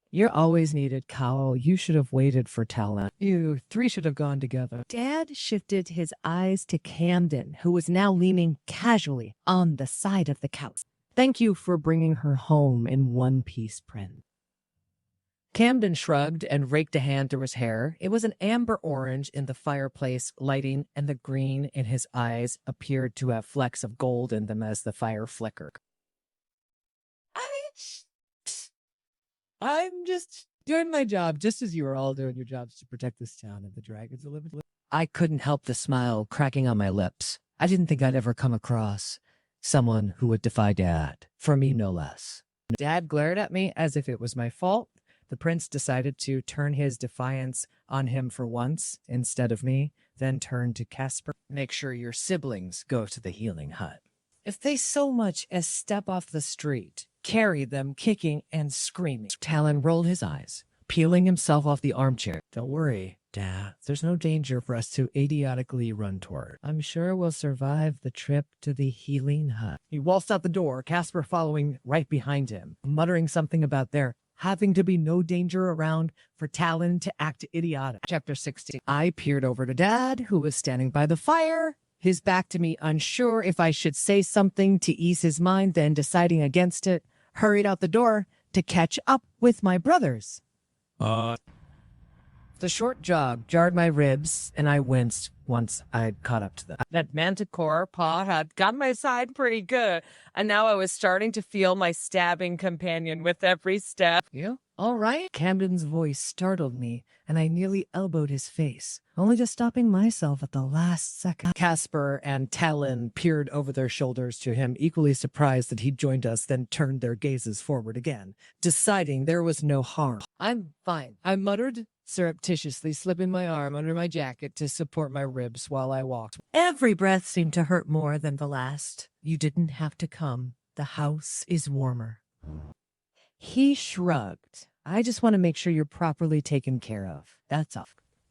You're always needed, Cowell. You should have waited for Talon. You three should have gone together. Dad shifted his eyes to Camden, who was now leaning casually on the side of the couch. Thank you for bringing her home in one piece, Prince. Camden shrugged and raked a hand through his hair. It was an amber orange in the fireplace lighting, and the green in his eyes appeared to have flecks of gold in them as the fire flickered. I'm just doing my job, just as you were all doing your jobs to protect this town and the dragons that live in it. I couldn't help the smile cracking on my lips. I didn't think I'd ever come across someone who would defy Dad, for me no less. Dad glared at me as if it was my fault. The prince decided to turn his defiance on him for once instead of me, then turned to Casper. Make sure your siblings go to the healing hut. If they so much as step off the street, carry them kicking and screaming. Talon rolled his eyes, peeling himself off the armchair. Don't worry, Dad. There's no danger for us to idiotically run toward. I'm sure we'll survive the trip to the healing hut. He waltzed out the door, Casper following right behind him, muttering something about there having to be no danger around for Talon to act idiotic. Chapter 16. I peered over to Dad, who was standing by the fire, his back to me, unsure if I should say something to ease his mind, then deciding against it, hurried out the door to catch up with my brothers. The short jog jarred my ribs, and I winced once I'd caught up to them. That manticore paw had got my side pretty good, and now I was starting to feel my stabbing companion with every step. You all right? Camden's voice startled me, and I nearly elbowed his face, only just stopping myself at the last second. Casper and Talon peered over their shoulders to him, equally surprised that he'd joined us, then turned their gazes forward again, deciding there was no harm. I'm fine, I muttered, surreptitiously slipping my arm under my jacket to support my ribs while I walked. Every breath seemed to hurt more than the last. You didn't have to come. The house is warmer. He shrugged. I just want to make sure you're properly taken care of. That's all.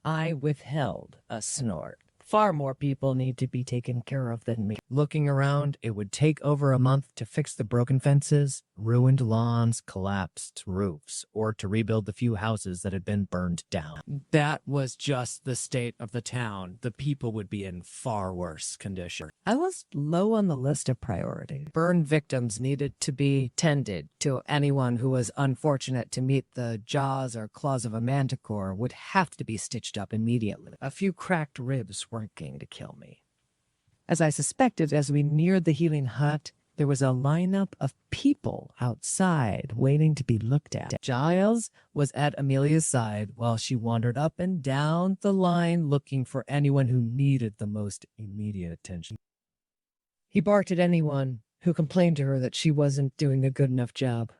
I withheld a snort. Far more people need to be taken care of than me. Looking around, it would take over a month to fix the broken fences, ruined lawns, collapsed roofs, or to rebuild the few houses that had been burned down. That was just the state of the town. The people would be in far worse condition. I was low on the list of priorities. Burn victims needed to be tended to. Anyone who was unfortunate to meet the jaws or claws of a manticore would have to be stitched up immediately. A few cracked ribs weren't going to kill me. As I suspected, as we neared the healing hut, there was a lineup of people outside waiting to be looked at. Giles was at Amelia's side while she wandered up and down the line looking for anyone who needed the most immediate attention. He barked at anyone who complained to her that she wasn't doing a good enough job.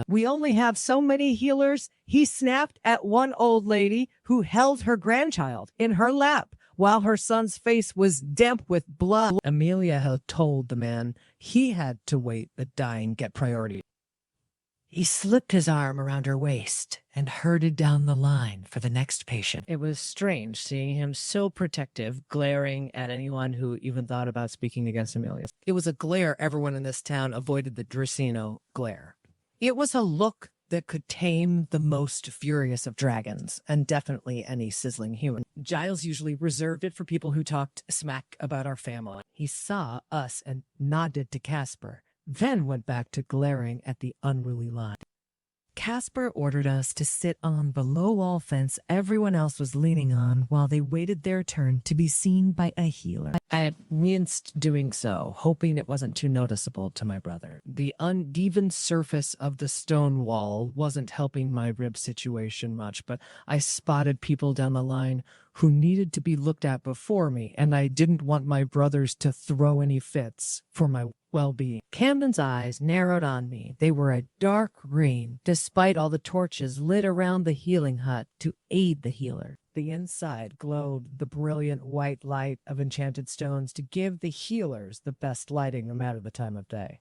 We only have so many healers, he snapped at one old lady who held her grandchild in her lap while her son's face was damp with blood. Amelia had told the man he had to wait the dying get priority. He slipped his arm around her waist and herded down the line for the next patient. It was strange seeing him so protective, glaring at anyone who even thought about speaking against Amelia. It was a glare everyone in this town avoided, the Dricino glare. It was a look that could tame the most furious of dragons, and definitely any sizzling human. Giles usually reserved it for people who talked smack about our family. He saw us and nodded to Casper, then went back to glaring at the unruly line. Casper ordered us to sit on the low wall fence everyone else was leaning on while they waited their turn to be seen by a healer. I winced doing so, hoping it wasn't too noticeable to my brother. The uneven surface of the stone wall wasn't helping my rib situation much, but I spotted people down the line who needed to be looked at before me, and I didn't want my brothers to throw any fits for my well-being. Camden's eyes narrowed on me. They were a dark green, despite all the torches lit around the healing hut to aid the healer. The inside glowed the brilliant white light of enchanted stones to give the healers the best lighting no matter the time of day.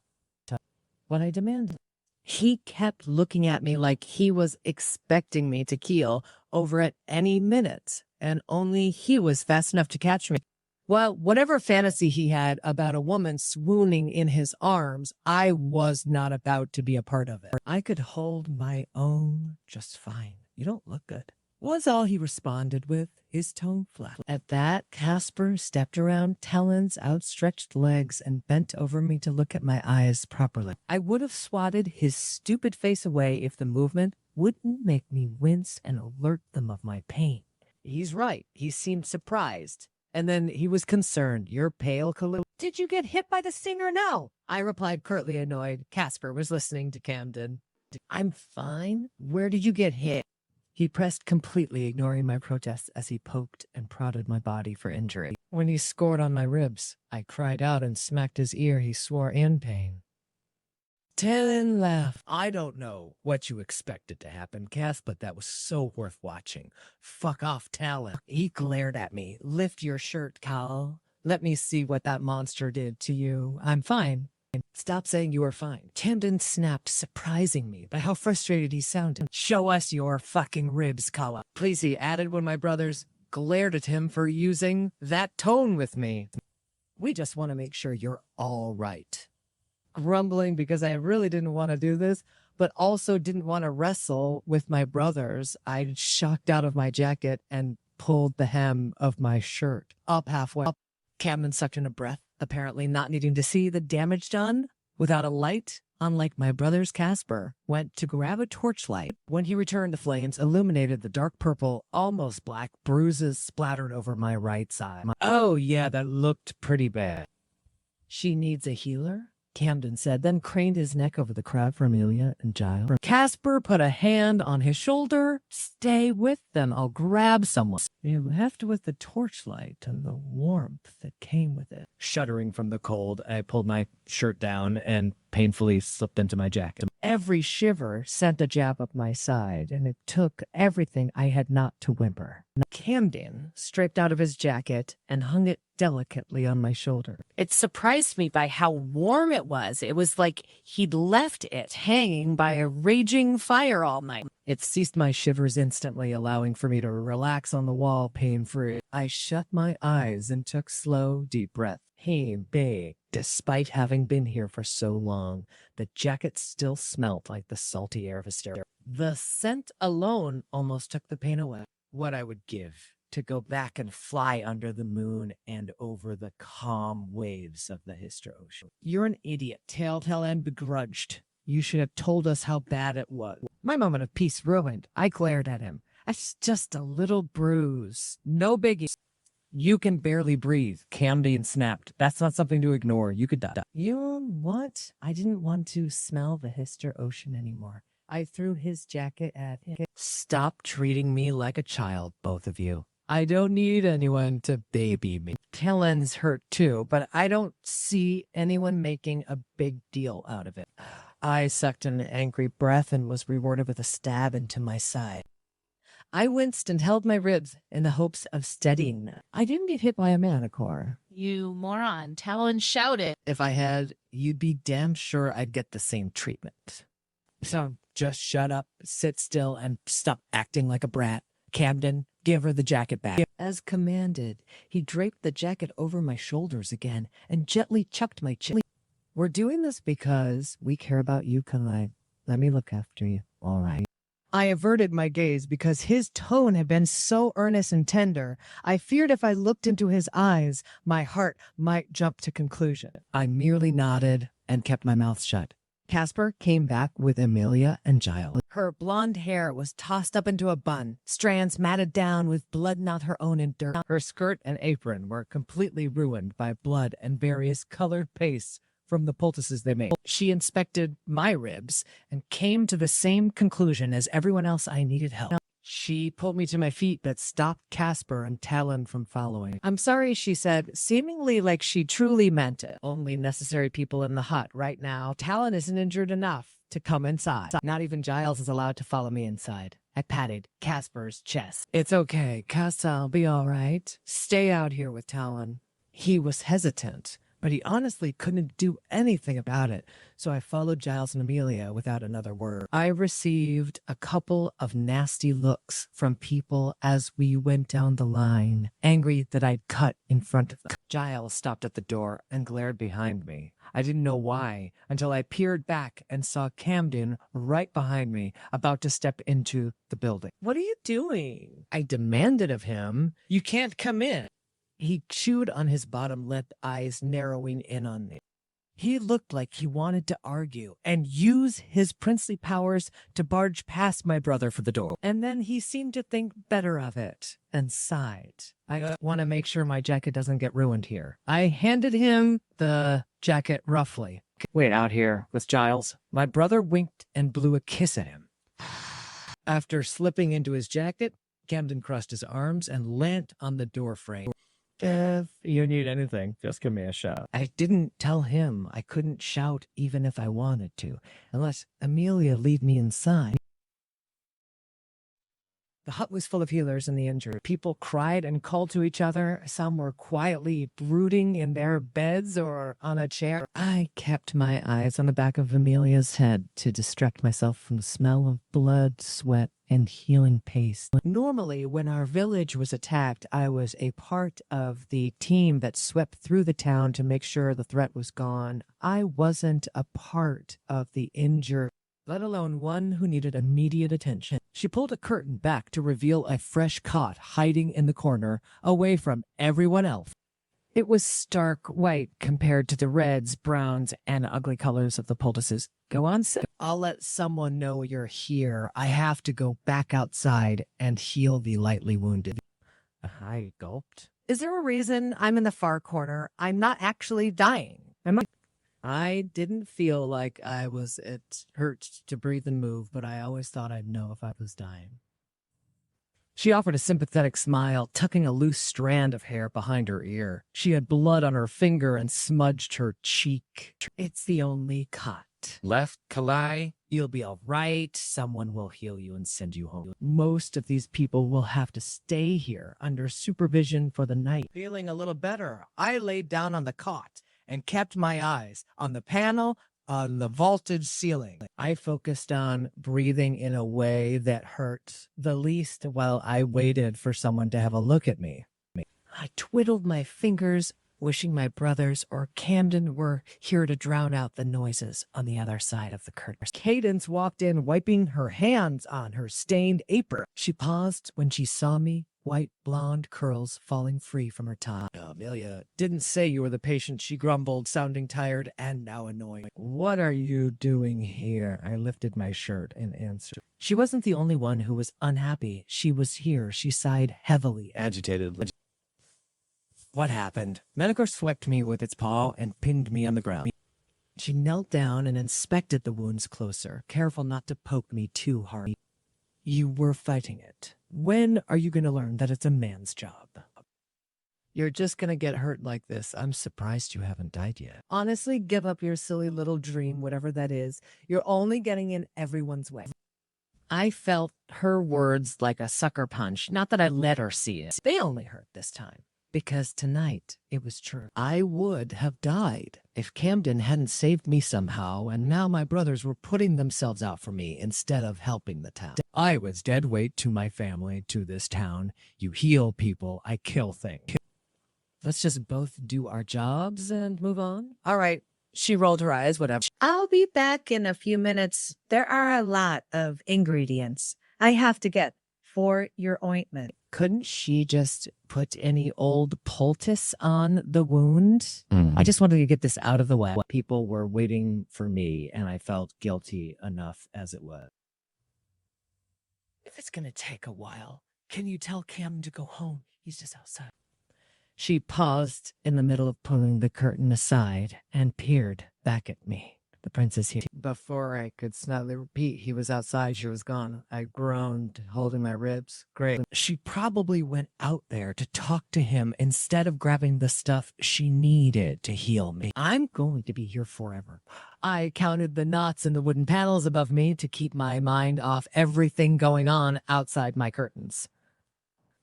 What I demanded. He kept looking at me like he was expecting me to keel over at any minute, and only he was fast enough to catch me. Well, whatever fantasy he had about a woman swooning in his arms, I was not about to be a part of it. I could hold my own just fine. You don't look good, was all he responded with, his tone flat. At that, Casper stepped around Talon's outstretched legs and bent over me to look at my eyes properly. I would have swatted his stupid face away if the movement wouldn't make me wince and alert them of my pain. He's right. He seemed surprised. And then he was concerned. You're pale, Kalu. Did you get hit by the stinger? No. I replied, curtly annoyed. Casper was listening to Camden. I'm fine. Where did you get hit? He pressed, completely ignoring my protests as he poked and prodded my body for injury. When he scored on my ribs, I cried out and smacked his ear. He swore in pain. Talon laughed. I don't know what you expected to happen, Cass, but that was so worth watching. Fuck off, Talon. He glared at me. Lift your shirt, Cal. Let me see what that monster did to you. I'm fine. Stop saying you are fine. Camden snapped, surprising me by how frustrated he sounded. Show us your fucking ribs, Kala. Please, he added when my brothers glared at him for using that tone with me. We just want to make sure you're all right. Grumbling because I really didn't want to do this, but also didn't want to wrestle with my brothers, I shocked out of my jacket and pulled the hem of my shirt up halfway. Camden sucked in a breath, apparently not needing to see the damage done. Without a light unlike my brother's Casper, went to grab a torchlight. When he returned, the flames illuminated the dark purple, almost black bruises splattered over my right side. Oh yeah, that looked pretty bad. She needs a healer? Camden said, then craned his neck over the crowd for Amelia and Giles. Casper put a hand on his shoulder. Stay with them. I'll grab someone. He left with the torchlight and the warmth that came with it. Shuddering from the cold, I pulled my shirt down and painfully slipped into my jacket. Every shiver sent a jab up my side, and it took everything I had not to whimper. Camden scraped out of his jacket and hung it delicately on my shoulder. It surprised me by how warm it was. It was like he'd left it hanging by a raging fire all night. It ceased my shivers instantly, allowing for me to relax on the wall pain-free. I shut my eyes and took slow, deep breaths. Hey, babe. Despite having been here for so long, the jacket still smelt like the salty air of a stairwell. The scent alone almost took the pain away. What I would give to go back and fly under the moon and over the calm waves of the Histor Ocean. You're an idiot, telltale and begrudged. You should have told us how bad it was. My moment of peace ruined. I glared at him. It's just a little bruise. No biggie. You can barely breathe, Camden snapped. That's not something to ignore. You could die. You what? I didn't want to smell the Histor Ocean anymore. I threw his jacket at him. Stop treating me like a child, both of you. I don't need anyone to baby me. Kellen's hurt too, but I don't see anyone making a big deal out of it. I sucked an angry breath and was rewarded with a stab into my side. I winced and held my ribs in the hopes of steadying them. I didn't get hit by a manticore. You moron, Talon shouted. If I had, you'd be damn sure I'd get the same treatment. So just shut up, sit still, and stop acting like a brat. Camden, give her the jacket back. As commanded, he draped the jacket over my shoulders again and gently chucked my chin. We're doing this because we care about you, Kalai. Let me look after you. All right. I averted my gaze because his tone had been so earnest and tender. I feared if I looked into his eyes, my heart might jump to conclusion. I merely nodded and kept my mouth shut. Casper came back with Amelia and Giles. Her blonde hair was tossed up into a bun, strands matted down with blood not her own in dirt. Her skirt and apron were completely ruined by blood and various colored pastes from the poultices they made. She inspected my ribs and came to the same conclusion as everyone else. I needed help. She pulled me to my feet but stopped Casper and Talon from following. I'm sorry, she said, seemingly like she truly meant it. Only necessary people in the hut right now. Talon isn't injured enough to come inside. Not even Giles is allowed to follow me inside. I patted Casper's chest. It's okay, Cass'll be all right. Stay out here with Talon. He was hesitant, but he honestly couldn't do anything about it, so I followed Giles and Amelia without another word. I received a couple of nasty looks from people as we went down the line, angry that I'd cut in front of them. Giles stopped at the door and glared behind me. I didn't know why until I peered back and saw Camden right behind me, about to step into the building. What are you doing? I demanded of him. You can't come in. He chewed on his bottom lip, eyes narrowing in on me. He looked like he wanted to argue and use his princely powers to barge past my brother for the door. And then he seemed to think better of it and sighed. I want to make sure my jacket doesn't get ruined here. I handed him the jacket roughly. Wait out here with Giles. My brother winked and blew a kiss at him. After slipping into his jacket, Camden crossed his arms and leant on the door frame. If you need anything, just give me a shout. I didn't tell him I couldn't shout even if I wanted to, unless Amelia lead me inside. The hut was full of healers and the injured. People cried and called to each other. Some were quietly brooding in their beds or on a chair. I kept my eyes on the back of Amelia's head to distract myself from the smell of blood, sweat, and healing paste. Normally, when our village was attacked, I was a part of the team that swept through the town to make sure the threat was gone. I wasn't a part of the injured, let alone one who needed immediate attention. She pulled a curtain back to reveal a fresh cot hiding in the corner, away from everyone else. It was stark white compared to the reds, browns, and ugly colors of the poultices. Go on, sit. I'll let someone know you're here. I have to go back outside and heal the lightly wounded. I gulped. Is there a reason I'm in the far corner? I'm not actually dying. Am I? I didn't feel like I was. It hurt to breathe and move, but I always thought I'd know if I was dying. She offered a sympathetic smile, tucking a loose strand of hair behind her ear. She had blood on her finger and smudged her cheek. It's the only cut. Left Kalai. You'll be all right. Someone will heal you and send you home. Most of these people will have to stay here under supervision for the night. Feeling a little better, I laid down on the cot and kept my eyes on the panel on the vaulted ceiling. I focused on breathing in a way that hurt the least while I waited for someone to have a look at me. I twiddled my fingers, wishing my brothers or Camden were here to drown out the noises on the other side of the curtain. Cadence walked in, wiping her hands on her stained apron. She paused when she saw me, white blonde curls falling free from her tie. Amelia didn't say you were the patient, she grumbled, sounding tired and now annoying. What are you doing here? I lifted my shirt in answer. She wasn't the only one who was unhappy. She was here. She sighed heavily. Agitated. What happened? Manticore swept me with its paw and pinned me on the ground. She knelt down and inspected the wounds closer, careful not to poke me too hard. You were fighting it. When are you going to learn that it's a man's job? You're just going to get hurt like this. I'm surprised you haven't died yet. Honestly, give up your silly little dream, whatever that is. You're only getting in everyone's way. I felt her words like a sucker punch. Not that I let her see it. They only hurt this time. Because tonight, it was true. I would have died if Camden hadn't saved me somehow, and now my brothers were putting themselves out for me instead of helping the town. I was dead weight to my family, to this town. You heal people, I kill things. Let's just both do our jobs and move on. All right. She rolled her eyes, whatever. I'll be back in a few minutes. There are a lot of ingredients I have to get for your ointment. Couldn't she just put any old poultice on the wound? I just wanted to get this out of the way. People were waiting for me, and I felt guilty enough as it was. If it's going to take a while, can you tell Cam to go home? He's just outside. She paused in the middle of pulling the curtain aside and peered back at me. The prince is here. Before I could snugly repeat, he was outside, she was gone. I groaned, holding my ribs. Great. She probably went out there to talk to him instead of grabbing the stuff she needed to heal me. I'm going to be here forever. I counted the knots in the wooden panels above me to keep my mind off everything going on outside my curtains.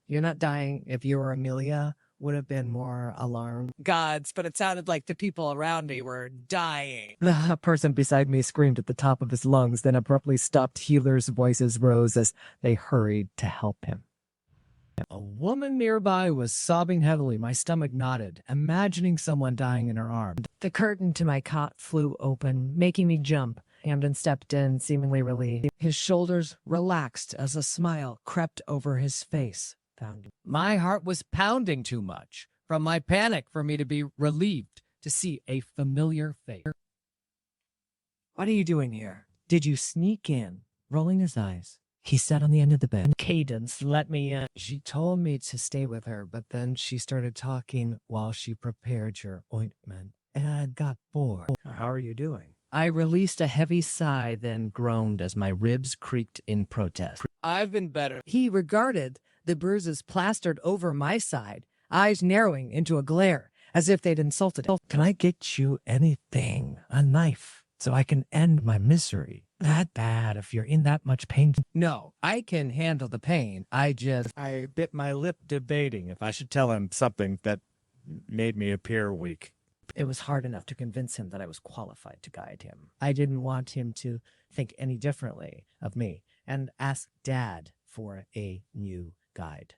You're not dying. If you were Amelia, would have been more alarmed. Gods, but it sounded like the people around me were dying. The person beside me screamed at the top of his lungs, then abruptly stopped. Healers' voices rose as they hurried to help him. A woman nearby was sobbing heavily. My stomach knotted, imagining someone dying in her arms. The curtain to my cot flew open, making me jump. Camden stepped in, seemingly relieved. His shoulders relaxed as a smile crept over his face. My heart was pounding too much from my panic for me to be relieved to see a familiar face. What are you doing here? Did you sneak in? Rolling his eyes, he sat on the end of the bed. Cadence let me in. She told me to stay with her, but then she started talking while she prepared your ointment, and I got bored. How are you doing? I released a heavy sigh, then groaned as my ribs creaked in protest. I've been better. He regarded the bruises plastered over my side, eyes narrowing into a glare, as if they'd insulted him. Can I get you anything? A knife, so I can end my misery. That bad if you're in that much pain. No, I can handle the pain. I bit my lip debating if I should tell him something that made me appear weak. It was hard enough to convince him that I was qualified to guide him. I didn't want him to think any differently of me and ask Dad for a new guide.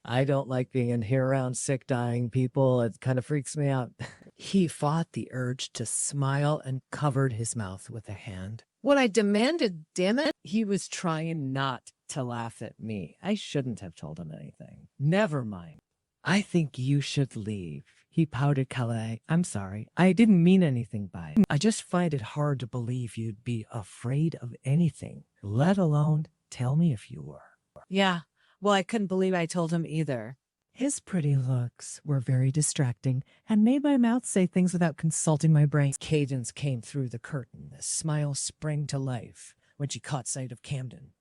I don't like being in here around sick, dying people. It kind of freaks me out. He fought the urge to smile and covered his mouth with a hand. What I demanded, damn it? He was trying not to laugh at me. I shouldn't have told him anything. Never mind. I think you should leave. He pouted. Calais, I'm sorry. I didn't mean anything by it. I just find it hard to believe you'd be afraid of anything, let alone tell me if you were. Yeah. Well, I couldn't believe I told him either. His pretty looks were very distracting and made my mouth say things without consulting my brain. Cadence came through the curtain. The smile sprang to life when she caught sight of Camden.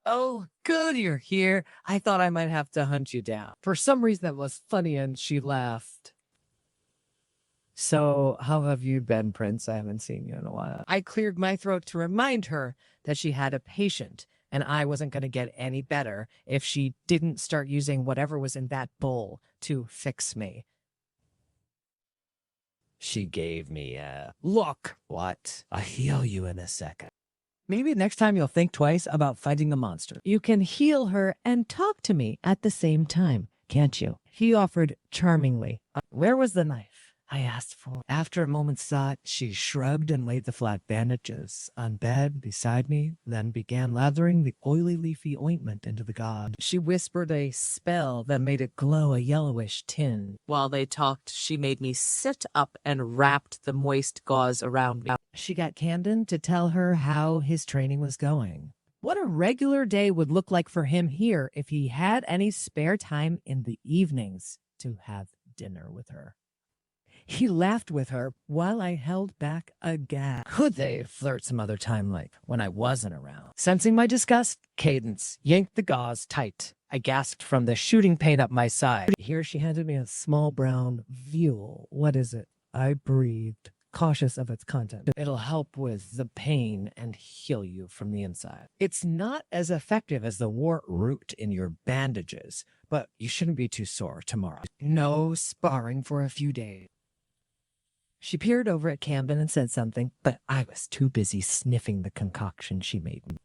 Oh, good you're here. I thought I might have to hunt you down. For some reason that was funny and she laughed. So, how have you been, Prince? I haven't seen you in a while. I cleared my throat to remind her that she had a patient and I wasn't going to get any better if she didn't start using whatever was in that bowl to fix me. She gave me a... Look, What? I'll heal you in a second. Maybe next time you'll think twice about fighting the monster. You can heal her and talk to me at the same time, can't you? He offered charmingly. Where was the knife? I asked for. After a moment's thought, she shrugged and laid the flat bandages on bed beside me, then began lathering the oily leafy ointment into the god. She whispered a spell that made it glow a yellowish tin. While they talked, she made me sit up and wrapped the moist gauze around me. She got Camden to tell her how his training was going. What a regular day would look like for him here if he had any spare time in the evenings to have dinner with her. He laughed with her while I held back a gag. Could they flirt some other time, like when I wasn't around? Sensing my disgust, Cadence yanked the gauze tight. I gasped from the shooting pain up my side. Here she handed me a small brown vial. What is it? I breathed, cautious of its content. It'll help with the pain and heal you from the inside. It's not as effective as the wart root in your bandages, but You shouldn't be too sore tomorrow. no sparring for a few days. She peered over at Camden and said something, but I was too busy sniffing the concoction she made me.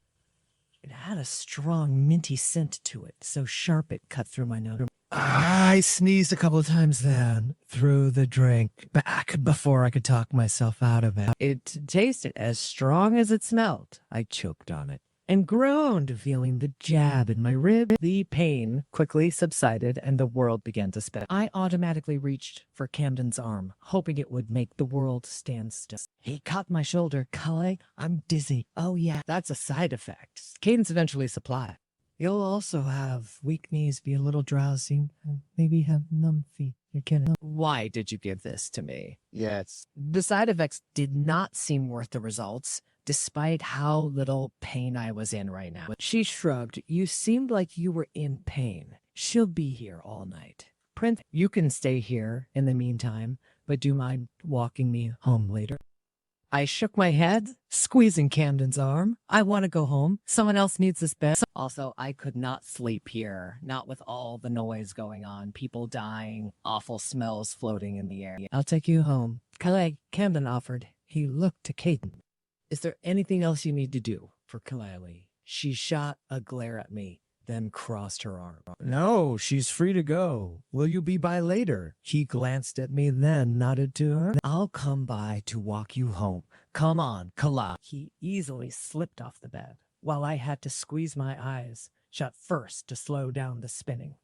It had a strong minty scent to it, so sharp it cut through my nose. I sneezed a couple of times then, threw the drink back before I could talk myself out of it. It tasted as strong as it smelled. I choked on it. And groaned, feeling the jab in my rib. The pain quickly subsided and the world began to spin. I automatically reached for Camden's arm, hoping it would make the world stand still. He caught my shoulder. Calais, I'm dizzy. Oh yeah, that's a side effect. Cadence eventually supplied. You'll also have weak knees, be a little drowsy, and maybe have numb feet. You're kidding. Why did you give this to me? Yes. The side effects did not seem worth the results, despite how little pain I was in right now. She shrugged. You seemed like you were in pain. She'll be here all night. Prince, you can stay here in the meantime, but do mind walking me home later? I shook my head, squeezing Camden's arm. I want to go home. Someone else needs this bed. Also, I could not sleep here, not with all the noise going on, people dying, awful smells floating in the air. I'll take you home. Calais, Camden offered. He looked to Caden. Is there anything else you need to do for Kalali? She shot a glare at me, then crossed her arm. No, she's free to go. Will you be by later? He glanced at me, then nodded to her. I'll come by to walk you home. Come on, Kala. He easily slipped off the bed, while I had to squeeze my eyes shut first to slow down the spinning.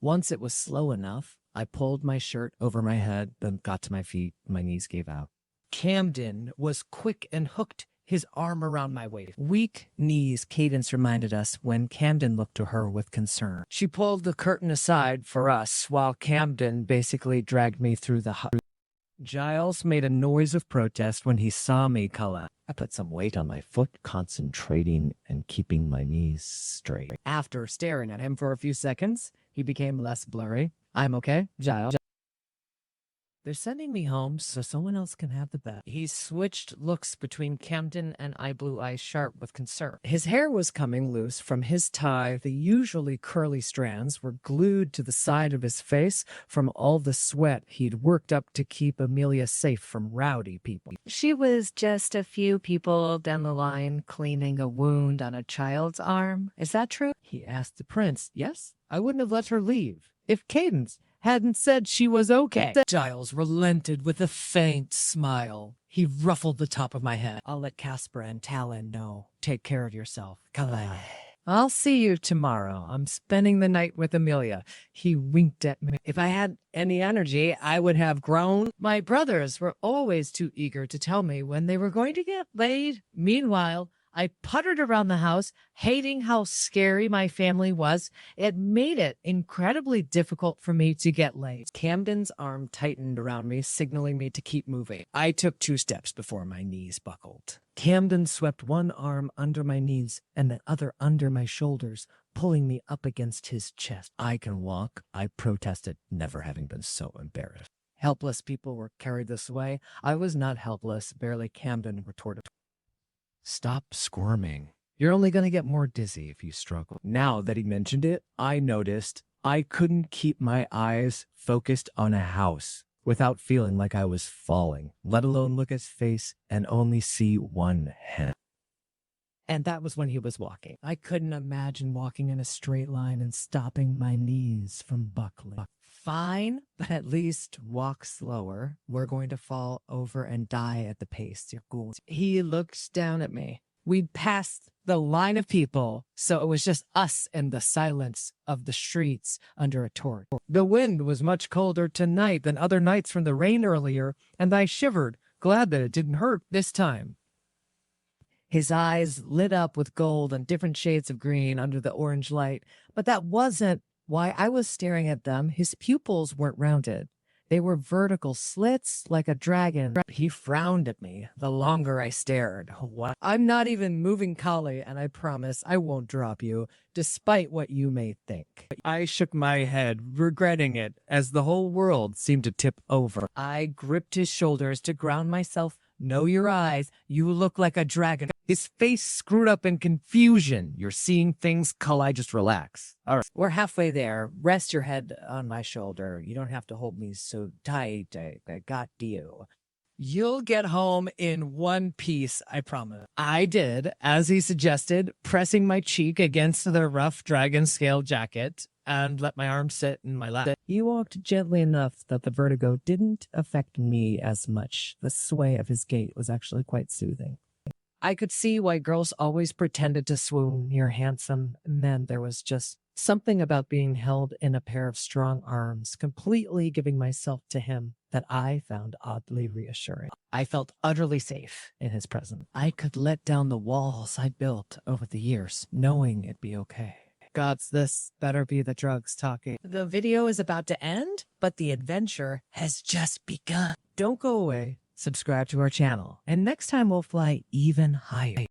Once it was slow enough, I pulled my shirt over my head, then got to my feet. My knees gave out. Camden was quick and hooked his arm around my waist. Weak knees, Cadence reminded us when Camden looked to her with concern. She pulled the curtain aside for us while Camden basically dragged me through the hut. Giles made a noise of protest when he saw me, Kala. I put some weight on my foot, concentrating and keeping my knees straight. After staring at him for a few seconds, he became less blurry. I'm okay, Giles. They're sending me home so someone else can have the bed. He switched looks between Camden and I Blue Eyes sharp with concern. His hair was coming loose from his tie. The usually curly strands were glued to the side of his face from all the sweat he'd worked up to keep Amelia safe from rowdy people. She was just a few people down the line cleaning a wound on a child's arm. Is that true? He asked the prince. Yes, I wouldn't have let her leave if Cadence hadn't said she was okay. Giles relented with a faint smile. He ruffled the top of my head. I'll let Casper and Talon know. Take care of yourself, Calais. I'll see you tomorrow. I'm spending the night with Amelia. He winked at me. If I had any energy, I would have grown. My brothers were always too eager to tell me when they were going to get laid. Meanwhile, I puttered around the house, hating how scary my family was. It made it incredibly difficult for me to get laid. Camden's arm tightened around me, signaling me to keep moving. I took 2 steps before my knees buckled. Camden swept one arm under my knees and the other under my shoulders, pulling me up against his chest. I can walk, I protested, never having been so embarrassed. Helpless people were carried this way. I was not helpless, barely. Camden retorted. Stop squirming. You're only going to get more dizzy if you struggle. Now that he mentioned it, I noticed I couldn't keep my eyes focused on a house without feeling like I was falling, let alone look at his face and only see one hand. And that was when he was walking. I couldn't imagine walking in a straight line and stopping my knees from buckling. Fine, but at least walk slower. We're going to fall over and die at the pace you're going. He looked down at me. We'd passed the line of people, so it was just us and the silence of the streets under a torch. The wind was much colder tonight than other nights from the rain earlier, and I shivered, glad that it didn't hurt this time. His eyes lit up with gold and different shades of green under the orange light, but that wasn't why I was staring at them. His pupils weren't rounded. They were vertical slits like a dragon. He frowned at me the longer I stared. What? I'm not even moving, Kali, and I promise I won't drop you, despite what you may think. I shook my head, regretting it, as the whole world seemed to tip over. I gripped his shoulders to ground myself. Know your eyes. You look like a dragon. His face screwed up in confusion. You're seeing things, Kali. Just relax. All right. We're halfway there. Rest your head on my shoulder. You don't have to hold me so tight. I got you. You'll get home in one piece, I promise. I did, as he suggested, pressing my cheek against the rough dragon scale jacket and let my arm sit in my lap. He walked gently enough that the vertigo didn't affect me as much. The sway of his gait was actually quite soothing. I could see why girls always pretended to swoon near handsome men. There was just something about being held in a pair of strong arms, completely giving myself to him, that I found oddly reassuring. I felt utterly safe in his presence. I could let down the walls I built over the years, knowing it'd be okay. Gods, this better be the drugs talking. The video is about to end, but the adventure has just begun. Don't go away. Subscribe to our channel, and next time we'll fly even higher.